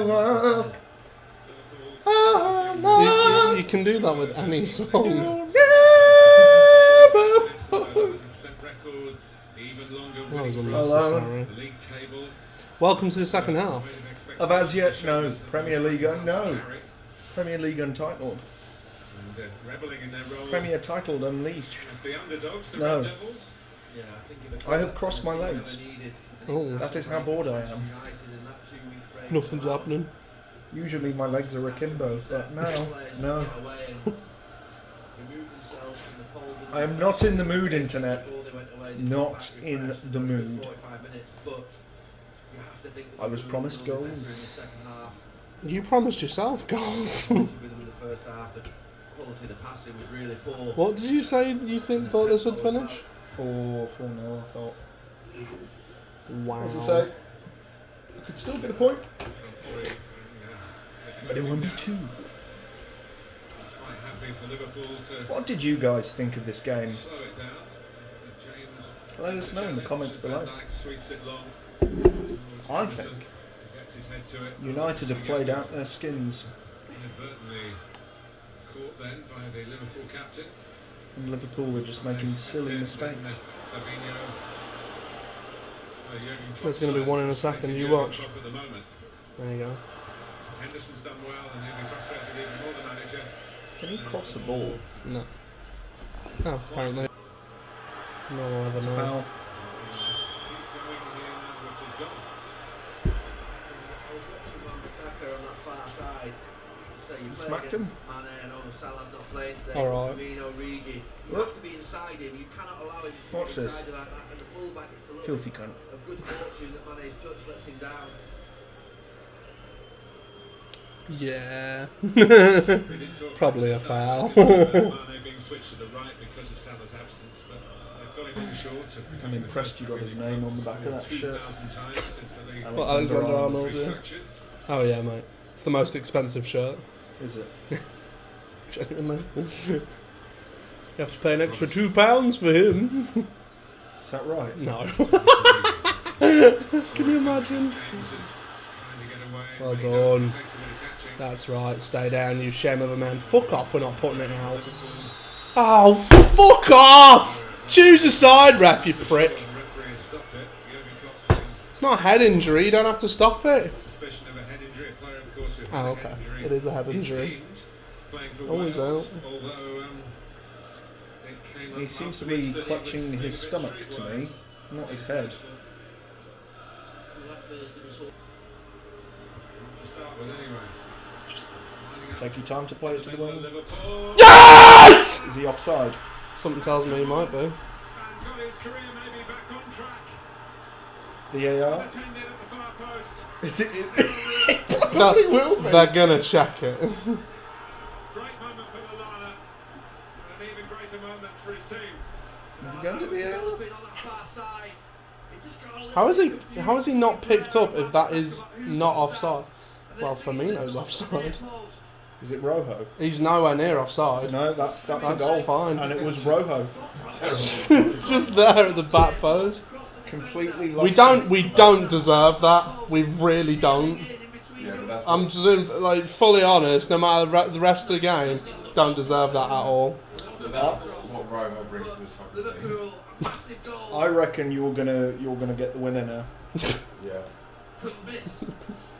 walk alone. You can do that with any song. You'll never That was Alone. unnecessary. Welcome to the second half. of As Yet No Premier League no Premier League Untitled. Premier Titled Unleashed. No. I have crossed my legs. Oh, That is how bored I am. nothing's happening. Usually my legs are akimbo, but no. I am not in the mood, internet. Not in the mood. I was promised goals. You promised yourself goals. What did you say you thought this would finish? 4-0, I thought. Wow. As I say, I could still get a point, but it won't be 2. What did you guys think of this game? Let us know in the comments below. I think United have played out their skins. And Liverpool are just making silly mistakes. There's going to be one in a second. You watch. There you go. Henderson's done well and he'll be frustrated even more, the manager. Can he cross the ball? No. Oh, apparently. No one will ever It's a know. foul. Smacked him. All right. You Look. have to be inside him. You cannot allow him to Watch be this. inside you like that. And the fullback, it's a little Filthy cunt. of good fortune that Mane's touch lets him down. Yeah. Probably a foul. I'm impressed you got his name on the back of that shirt. What, Alexander Arnold, yeah. Oh yeah, mate. It's the most expensive shirt. Is it? Genuinely. You have to pay an extra £2 for him. Is that right? No. Can you imagine? Well done. That's right. Stay down, you shame of a man. Fuck off, we're not putting it out. Oh, fuck off! Choose a side, ref, you prick. It's not a head injury, you don't have to stop it. Oh, okay. It is a head injury. Always out. He seems to be clutching his stomach to me, not his head. Take your time to play it to the wing. Yes! Is he offside? Something tells me he might be. VAR? Is it? It probably will be. They're gonna check it. Great moment for Lallana, and an even greater moment for his team. Is it going to be a... How is he not picked up if that is not offside? Well, Firmino's offside. Is it Rojo? He's nowhere near offside. No, that's a That's goal. fine. And it was Rojo. It's just there at the back post. Completely lost. We don't deserve that. We really don't. Yeah, but that's I'm just like fully honest. No matter the rest of the game, don't deserve that at all. what Romo brings to this fucking team. Liverpool, massive goal. I reckon you're gonna get the winner now. Yeah. Couldn't miss.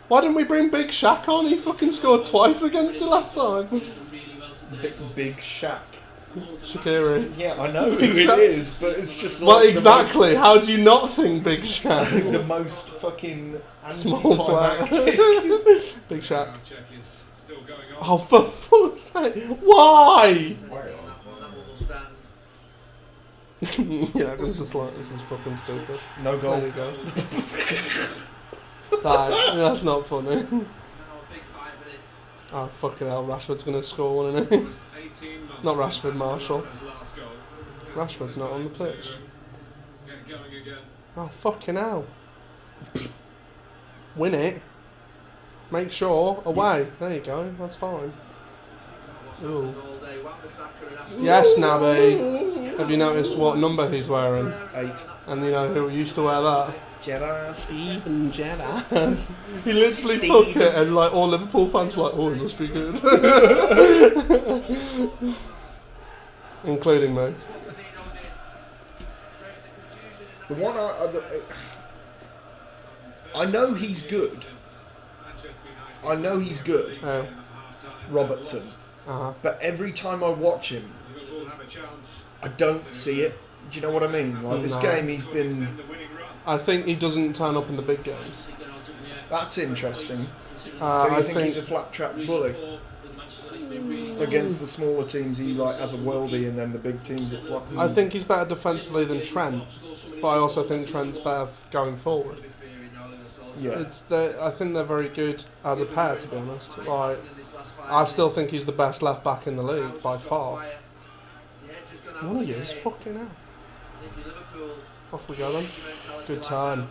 Why didn't we bring Big Shaq on? He fucking scored twice against you last time. Big Shaq. Shaqiri. Yeah, I know who Big it Shaq. is, but it's just like Well, exactly. How do you not think Big Shaq? the most fucking Small player. anticlimactic. Big Shaq. Check is still going on. Oh, for fuck's sake. Why? That one will stand. Yeah, this is fucking stupid. No goal. There you go. That's not funny. Now a big 5 minutes. Oh, fucking hell, Rashford's going to score one, isn't he? Not Rashford, Marshall. Rashford's not on the pitch. Get going again. Oh, fucking hell. Win it. Make sure. Away. There you go. That's fine. Ooh. All day. Wan-Bissaka and Ashley. Yes, Naby. Have you noticed what number he's wearing? 8. And you know who used to wear that? Gerrard. Steven Gerrard. He literally took it and like all Liverpool fans were like, oh, it must be good. Including me. The one I know he's good. I know he's good, Oh. Robertson. Uh-huh. But every time I watch him, I don't see it. Do you know what I mean? Like this No. game, he's been. I think he doesn't turn up in the big games. That's interesting. So I you think he's a flat track bully against the smaller teams? He like has a worldie, and then the big teams, it's like. I think he's better defensively than Trent, but I also think Trent's better going forward. Yeah. I think they're very good as a pair, to be honest. Like, I still think he's the best left back in the league by far. One he is, fucking hell. Off we go then. Good turn.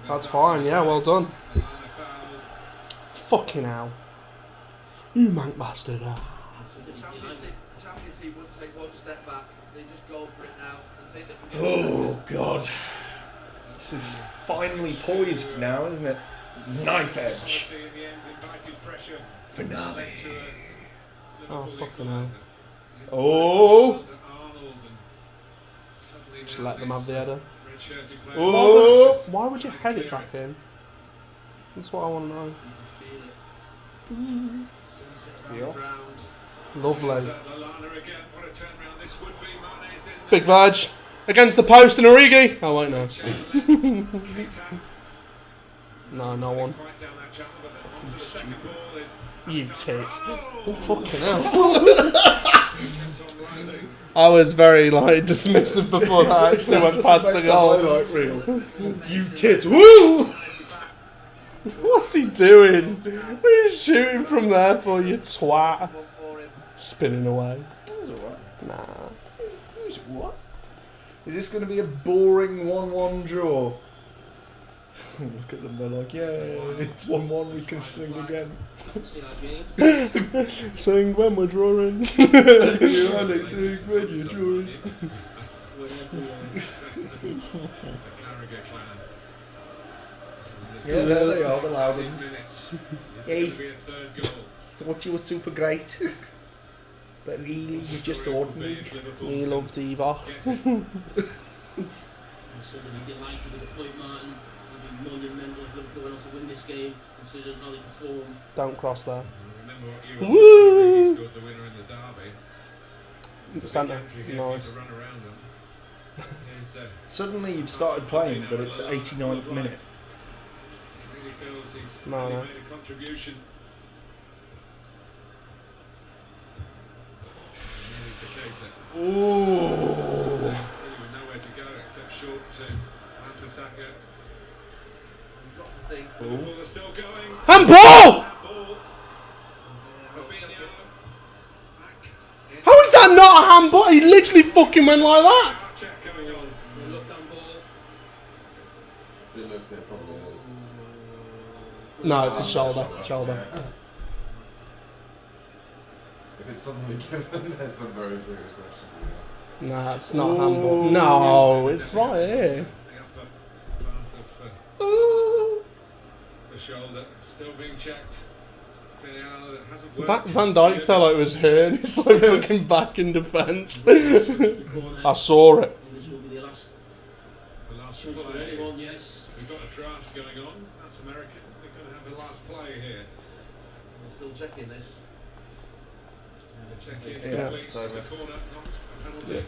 That's fine, yeah, well done. Fucking hell. You mank bastard. The champion team wouldn't take one step back. They just go for it now and think they can get Oh God. This is finally poised now, isn't it? Knife edge. Finale. Oh, fucking hell. Oh. Just let them have the header. Oh. Why would you head it back in? That's what I want to know. See off? Lovely. Big Verge. Against the post and Origi. Oh, wait, no. No, no one. Fucking stupid. You tit. Oh, fucking hell. I was very, like, dismissive before that actually went Just past make the the goal. highlight reel. You tit. Woo! What's he doing? What are you shooting from there for, you twat? Spinning away. That was alright. Nah. What? Is this going to be a boring 1-1 draw? Look at them, they're like, yay, it's 1-1, we can sing again. Sing when we're drawing. You only sing when you're drawing. Yeah, there they are, the Loudons. Hey, thought you were super great. But really, you're just ordinary. We love Divock. Delighted with the point, Martin. It'd be monumental if Liverpool went on to win this game, considering how they performed. Don't cross there. Remember what you Woo! were scored the winner in the derby. Centre. Nice. To run around them. Suddenly you've started playing, but it's the 89th minute. Really feels he's No, really no. made a contribution. Ooh. Nowhere to go except short to Wan-Bissaka. You've got to think. Liverpool are still going. Handball! Handball. Fabinho. Back in. How is that not a handball? He literally fucking went like that. Check going on. Look down ball. It looks it probably is. No, it's a shoulder. Shoulder. If it's suddenly given, there's some very serious questions to be asked. Nah, it's not a handball. No, it's right here. The upper part of the shoulder still being checked. Villarreal hasn't worked. Van Dijk's there like it was her and he's like looking back in defence. I saw it. This will be the last The last chance for play. anyone, yes. We've got a draft going on. That's American. We're going to have the last play here. They're still checking this. The check is Yeah, complete. it's It's a over. corner, not a penalty.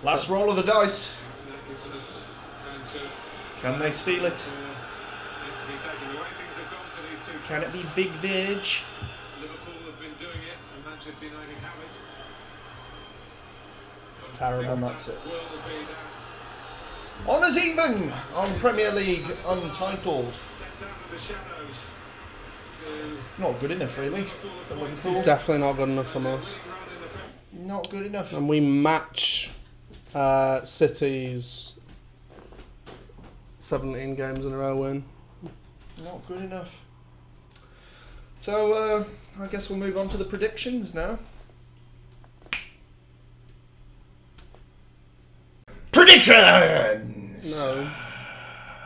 Last roll of the dice. Atkinson is going to Can they steal it? it to be taken. The way things have gone for these two Can it be Big Vig? Liverpool have been doing it, and Manchester United haven't. Terrible. And that's it. will be that. Honours even on Premier League Untitled. Stepped out of the shadows to Not good enough, really, for Liverpool. Definitely not good enough from us. run in the back. Not good enough. And we match City's 17 games in a row win. Not good enough. So, I guess we'll move on to the predictions now. Predictions!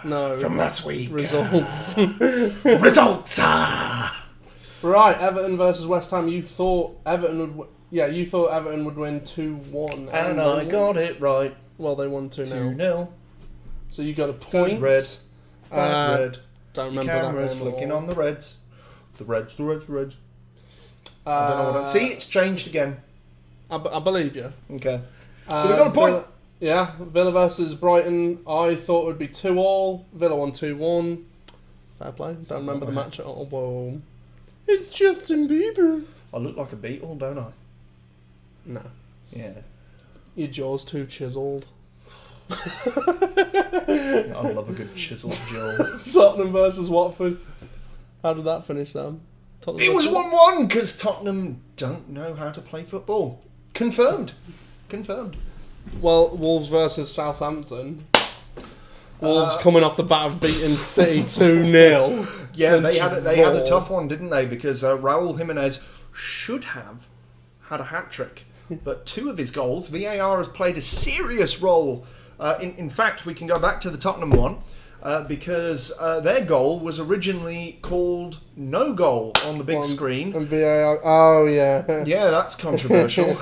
No. From last week. Results. Results! Right, Everton versus West Ham. You thought Everton would... you thought Everton would win 2-1. And they I won. got it right. Well, they won 2-0. 2-0. So you got a point. Good red. Bad red. Don't Your remember camera's that one at flicking all. on the reds. The reds. I don't know what See, it's changed again. I believe you. Okay. So we got a point. Villa versus Brighton. I thought it would be 2-2. Villa won 2-1. Fair play. Don't remember the match at all. Whoa. It's Justin Bieber. I look like a beetle, don't I? No. Yeah. Your jaw's too chiseled. I love a good chiseled jaw. Tottenham versus Watford. How did that finish, Sam? Tottenham It was versus- 1-1 because Tottenham don't know how to play football. Confirmed. Well, Wolves versus Southampton. Wolves coming off the bat of beating City 2-0. Yeah, they had a Draw. tough one, didn't they? Because Raúl Jimenez should have had a hat-trick. But 2 of his goals, VAR has played a serious role. In fact, we can go back to the Tottenham one. Because their goal was originally called no goal on the big screen. And VAR. Oh, yeah. Yeah, that's controversial.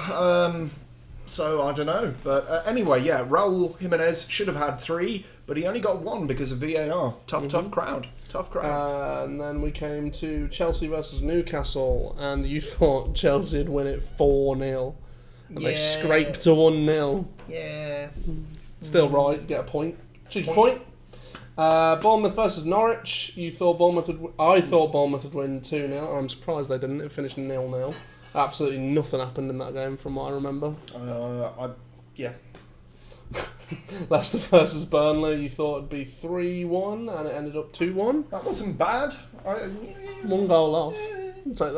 So I don't know. But anyway, yeah, Raúl Jimenez should have had 3, but he only got 1 because of VAR. Tough crowd. And then we came to Chelsea versus Newcastle, and you thought Chelsea would win it 4-0. And they scraped to 1-0. Yeah. Still right, get a point. Cheeky point. Bournemouth versus Norwich. I thought Bournemouth would win 2-0. I'm surprised they didn't. It finished 0-0. Absolutely nothing happened in that game from what I remember. Yeah. Leicester versus Burnley. You thought it'd be 3-1 and it ended up 2-1. That wasn't bad. 1 goal off. Take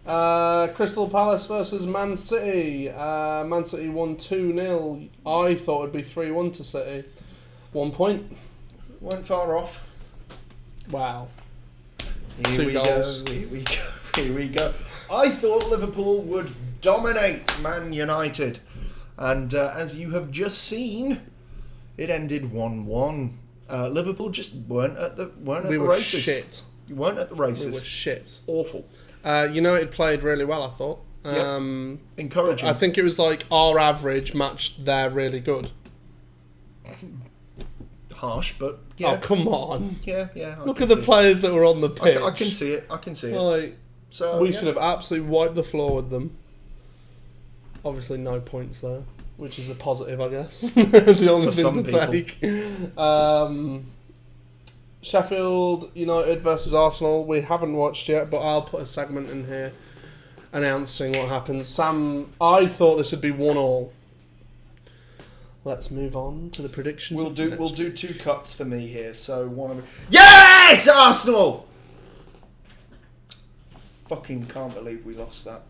that. Crystal Palace versus Man City. Man City won 2-0. I thought it'd be 3-1 to City. 1 point. Weren't far off. Wow. Here 2 we goals. go. Here we go. I thought Liverpool would dominate Man United. And as you have just seen, it ended 1-1. Liverpool just weren't at the races. Shit. You weren't at the races. We were shit. Awful. United played really well, I thought. Encouraging. I think it was like our average matched their really good. Harsh, but yeah. Oh, come on. Yeah. Look at the players that were on the pitch. I can see it. Like, So we should have absolutely wiped the floor with them. Obviously, no points there, which is a positive, I guess. The only For some thing to take. Sheffield United versus Arsenal. We haven't watched yet, but I'll put a segment in here announcing what happens. Sam, I thought this would be 1-1. Let's move on to the predictions. We'll do 2 cuts for me here. So one of yes, Arsenal. Fucking can't believe we lost that.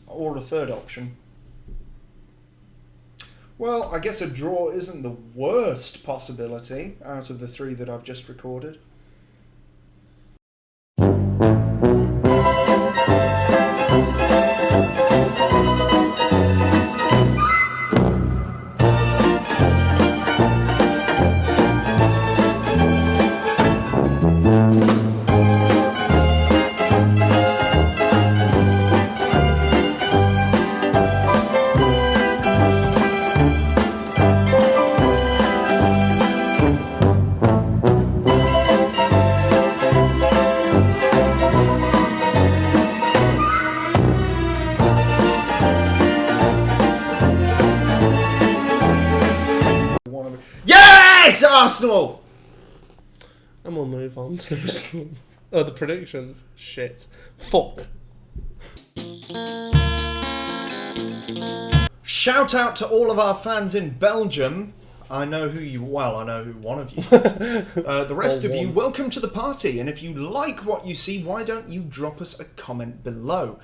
Or a third option. Well, I guess a draw isn't the worst possibility out of the 3 that I've just recorded. Yes, Arsenal! And we'll move on to the results. Oh, the predictions. Shit. Fuck. Shout out to all of our fans in Belgium. I know who one of you is. The rest of you, welcome to the party. And if you like what you see, why don't you drop us a comment below?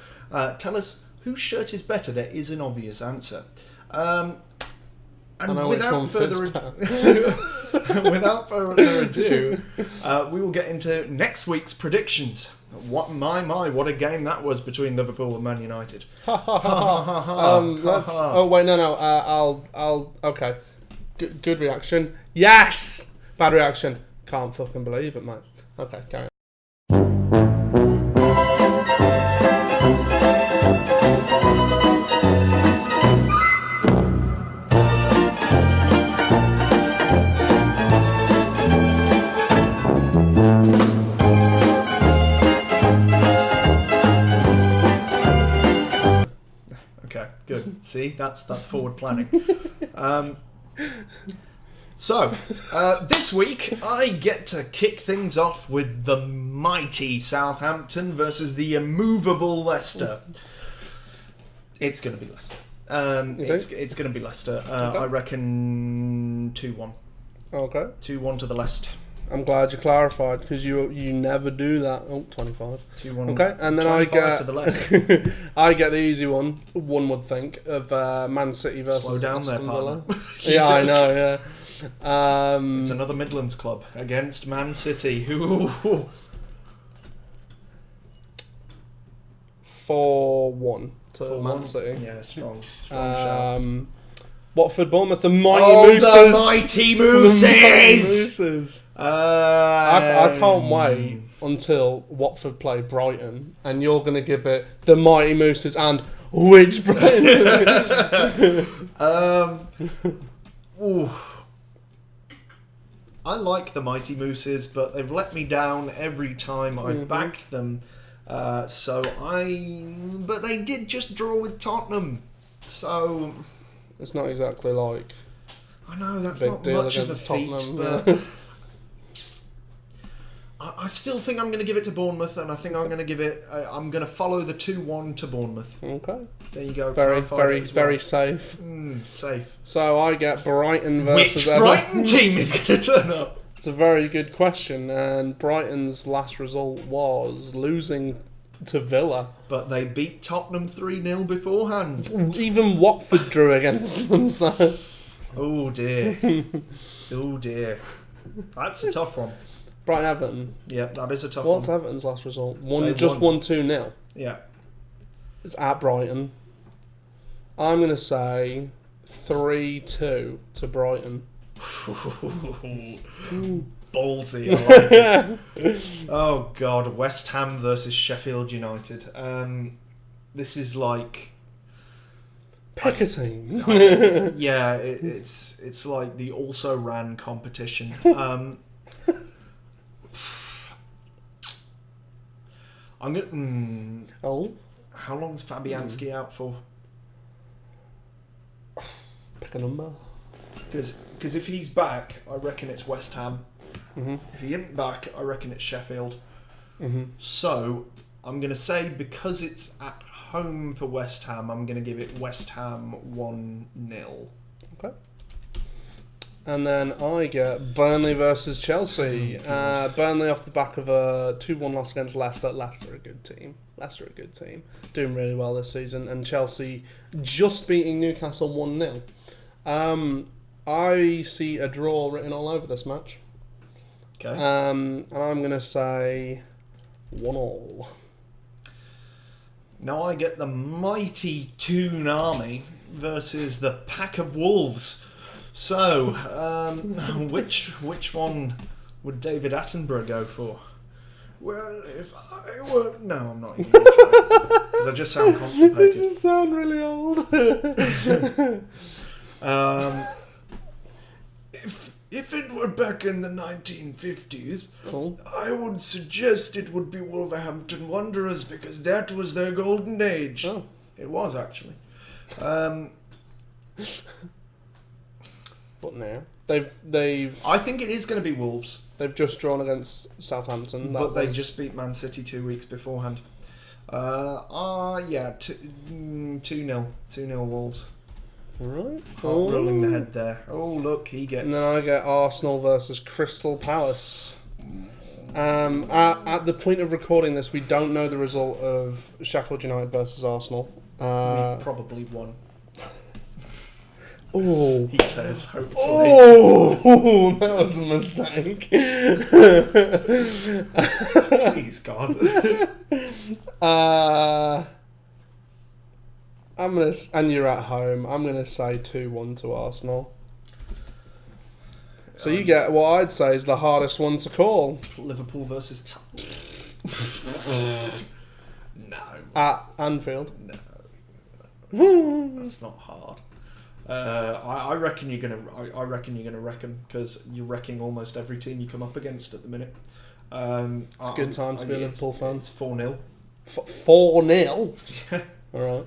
Tell us whose shirt is better. There is an obvious answer. And without further ado, we will get into next week's predictions. What a game that was between Liverpool and Man United. Oh wait, no. I'll. Okay. Good reaction. Yes. Bad reaction. Can't fucking believe it, mate. Okay, carry on. Good. See, that's forward planning. So, this week I get to kick things off with the mighty Southampton versus the immovable Leicester. It's going to be Leicester. It's going to be Leicester. Okay. I reckon 2-1. Okay. 2-1 to the Leicester. I'm glad you clarified because you never do that. Oh, 25. 2-1. Okay, and then I get to the Leicester. I get the easy one. One would think of Man City versus Slow down there, Aston Villa. partner. Yeah, I know. Yeah. It's another Midlands club against Man City. 4-1 to Man City. Yeah, strong shout. Watford, Bournemouth, the mighty Mooses. The mighty Mooses! The mighty Mooses. I can't wait until Watford play Brighton, and you're going to give it the mighty Mooses and which Brighton? I like the mighty Mooses, but they've let me down every time I backed them. But they did just draw with Tottenham, so it's not exactly like I know that's big not deal much of a against feat, Tottenham, but yeah. I still think I'm going to give it to Bournemouth, and I think I'm going to give it. I'm going to follow the 2-1 to Bournemouth. Okay. There you go. Very safe. Safe. So I get Brighton versus Which Brighton team is going to turn up? It's a very good question, and Brighton's last result was losing to Villa. But they beat Tottenham 3-0 beforehand. Even Watford drew against them, so... Oh dear. Oh dear. That's a tough one. Brighton Everton. Yeah, that is a tough What's one. Everton's last result? They Just won. 1-2-0. Yeah. It's at Brighton. I'm going to say 3-2 to Brighton. Ballsy. I like it. Oh god, West Ham versus Sheffield United. This is like Pick a team. yeah, it's like the also ran competition. I'm gonna. How long's Fabianski out for? Pick a number. Because if he's back, I reckon it's West Ham. Mm-hmm. If he isn't back, I reckon it's Sheffield. Mm-hmm. So I'm going to say because it's at home for West Ham, I'm going to give it West Ham 1-0. Okay. And then I get Burnley versus Chelsea. Burnley off the back of a 2-1 loss against Leicester. Leicester a good team. Doing really well this season. And Chelsea just beating Newcastle 1-0. I see a draw written all over this match. Okay. And I'm going to say 1-1. Now I get the mighty Toon Army versus the Pack of Wolves. So, which one would David Attenborough go for? Well, if I were... No, I'm not even going to try. Because I just sound constipated. You just sound really old. If it were back in the 1950s, I would suggest it would be Wolverhampton Wanderers because that was their golden age. Oh. It was, actually. But now they've I think it is going to be Wolves. They've just drawn against Southampton. But they just beat Man City 2 weeks beforehand. Yeah, 2-0. 2-0 Wolves. Right. Heart rolling the head there. Oh, look, he gets... And then I get Arsenal versus Crystal Palace. At the point of recording this, we don't know the result of Sheffield United versus Arsenal. We probably won. Oh, He says, hopefully. oh, that was a mistake. Please, God. And you're at home. I'm gonna say 2-1 to Arsenal. So you get what I'd say is the hardest one to call. Liverpool versus... No. At Anfield. No. That's not hard. I reckon you're gonna. I reckon you're gonna wreck them because you're wrecking almost every team you come up against at the minute. It's a good time to be a Liverpool fan. It's 4-0. 4-0. All right.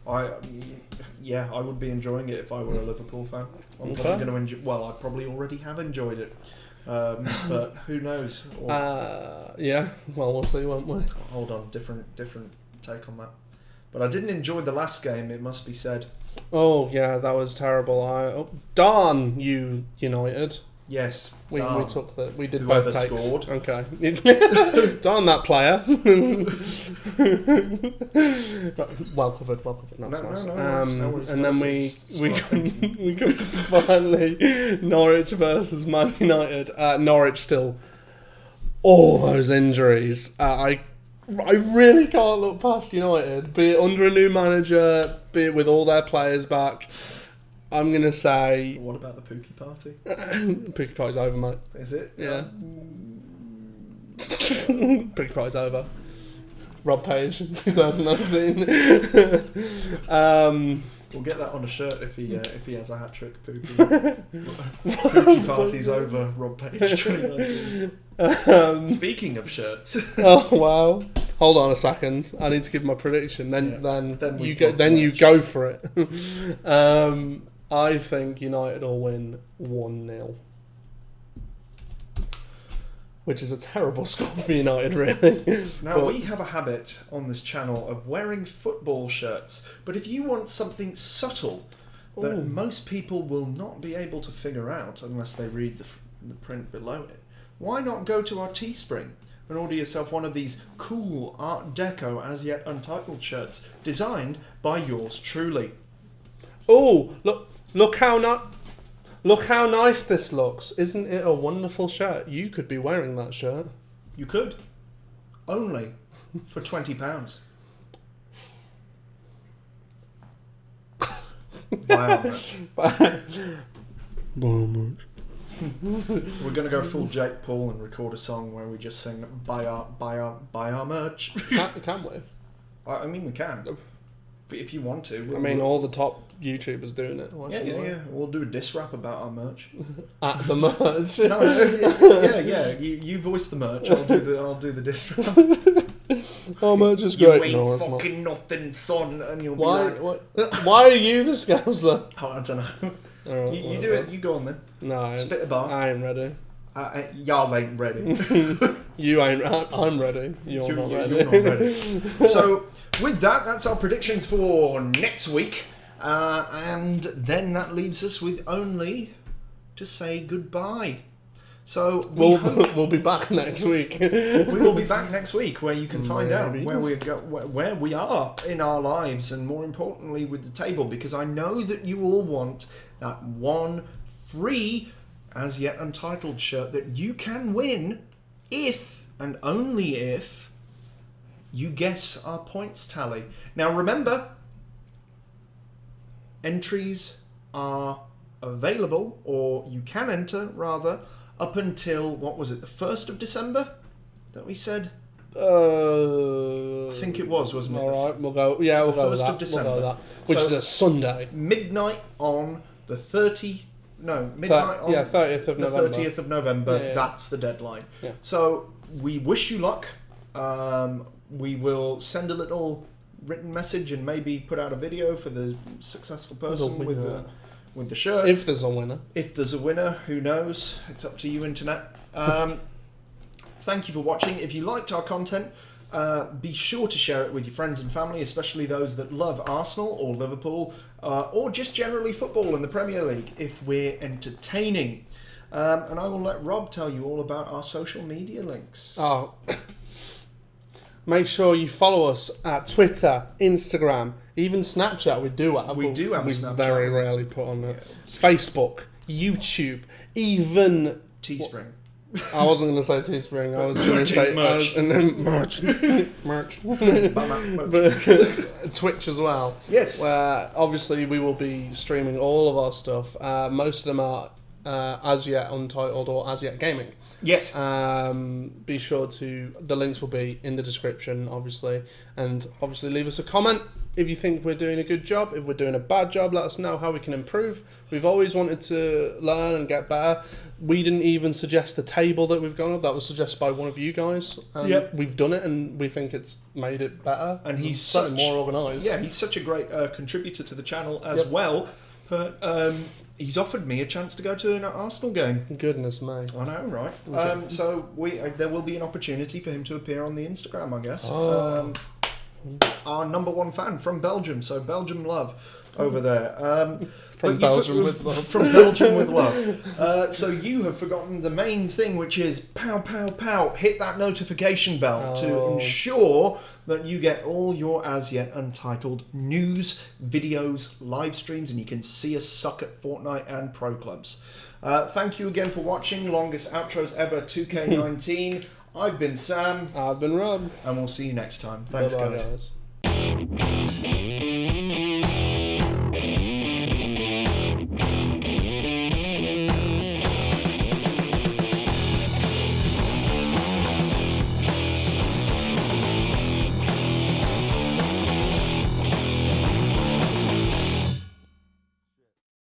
I would be enjoying it if I were a Liverpool fan. I'm Okay. probably going to enjoy. Well, I probably already have enjoyed it, but who knows? Yeah. Well, we'll see, won't we? Hold on, different take on that. But I didn't enjoy the last game. It must be said. Oh yeah, that was terrible. Darn you, United. Yes, We took that. We did Whoever both takes. scored. Okay. Darn that player. well covered. That's nice. No worries. And then It's we what I think. we come to finally Norwich versus Man United. Norwich still all those injuries. I really can't look past United, be it under a new manager, be it with all their players back. I'm going to say... What about the Pookie party? Pookie party's over, mate. Is it? Yeah. Pookie party's over. Rob Page, 2019. We'll get that on a shirt if he has a hat trick. Pookie. Pookie party's over. Rob Page 2019. Speaking of shirts. Oh wow! Hold on a second. I need to give my prediction. Then you go for it. I think United will win 1-0. Which is a terrible score for United, really. Now, we have a habit on this channel of wearing football shirts, but if you want something subtle that most people will not be able to figure out unless they read the print below it, why not go to our Teespring and order yourself one of these cool Art Deco As Yet Untitled shirts designed by yours truly. Oh, look how nice this looks. Isn't it a wonderful shirt? You could be wearing that shirt. You could. Only for £20. Buy our merch. We're going to go full Jake Paul and record a song where we just sing buy our merch. Can we? I mean, we can. If you want to. I mean, all the top YouTubers doing it. Yeah. We'll do a diss rap about our merch. At the merch. Yeah. You voice the merch. I'll do the diss rap. Our merch is great. You ain't fucking nothing, son, and you'll be like, why are you the scouser? Oh, I don't know. Right, you do it. You go on then. No, Spit a bar. I ain't ready. Y'all ain't ready. You ain't. I'm ready. You're not ready. You're not ready. So with that's our predictions for next week, and then that leaves us with only to say goodbye. So we'll be back next week. We will be back next week, where you can find out where we are in our lives, and more importantly with the table, because I know that you all want that one free As Yet Untitled shirt that you can win if and only if you guess our points tally. Now remember, entries are available, or you can enter rather, up until, what was it, the 1st of December that we said? I think it was, wasn't it? Alright, we'll go. Yeah, we'll go with 1st that. of December. We'll go with that. Which is a Sunday. Midnight on the 30th. No, midnight on 30th of the November. 30th of November. Yeah. That's the deadline. Yeah. So we wish you luck. We will send a little written message and maybe put out a video for the successful person with the shirt. If there's a winner. If there's a winner, who knows? It's up to you, internet. Thank you for watching. If you liked our content, Be sure to share it with your friends and family, especially those that love Arsenal or Liverpool, or just generally football in the Premier League, if we're entertaining. And I will let Rob tell you all about our social media links. Oh, make sure you follow us at Twitter, Instagram, even Snapchat. We do have. We do have a we Snapchat. very rarely put on it. Facebook, YouTube, even Teespring. I wasn't going to say Teespring. I was going to say merch. merch. Merch. But Twitch as well. Yes. Where obviously we will be streaming all of our stuff. Most of them are As Yet Untitled or As Yet Gaming. Yes. Be sure to, the links will be in the description, obviously, and obviously leave us a comment if you think we're doing a good job. If we're doing a bad job, let us know how we can improve. We've always wanted to learn and get better. We didn't even suggest the table that we've gone up. That was suggested by one of you guys. Yep. We've done it, and we think it's made it better. And he's certainly more organised. Yeah, he's such a great contributor to the channel as well. But he's offered me a chance to go to an Arsenal game. Goodness me. I know, right? Okay. So there will be an opportunity for him to appear on the Instagram, I guess. Oh. Our number one fan from Belgium, so Belgium love over there. From Belgium with love. From Belgium with love. So you have forgotten the main thing, which is pow, pow, pow. Hit that notification bell to ensure that you get all your As Yet Untitled news, videos, live streams, and you can see us suck at Fortnite and Pro Clubs. Thank you again for watching. Longest outros ever, 2K19. I've been Sam. I've been Rob. And we'll see you next time. Thanks, Bye-bye, guys.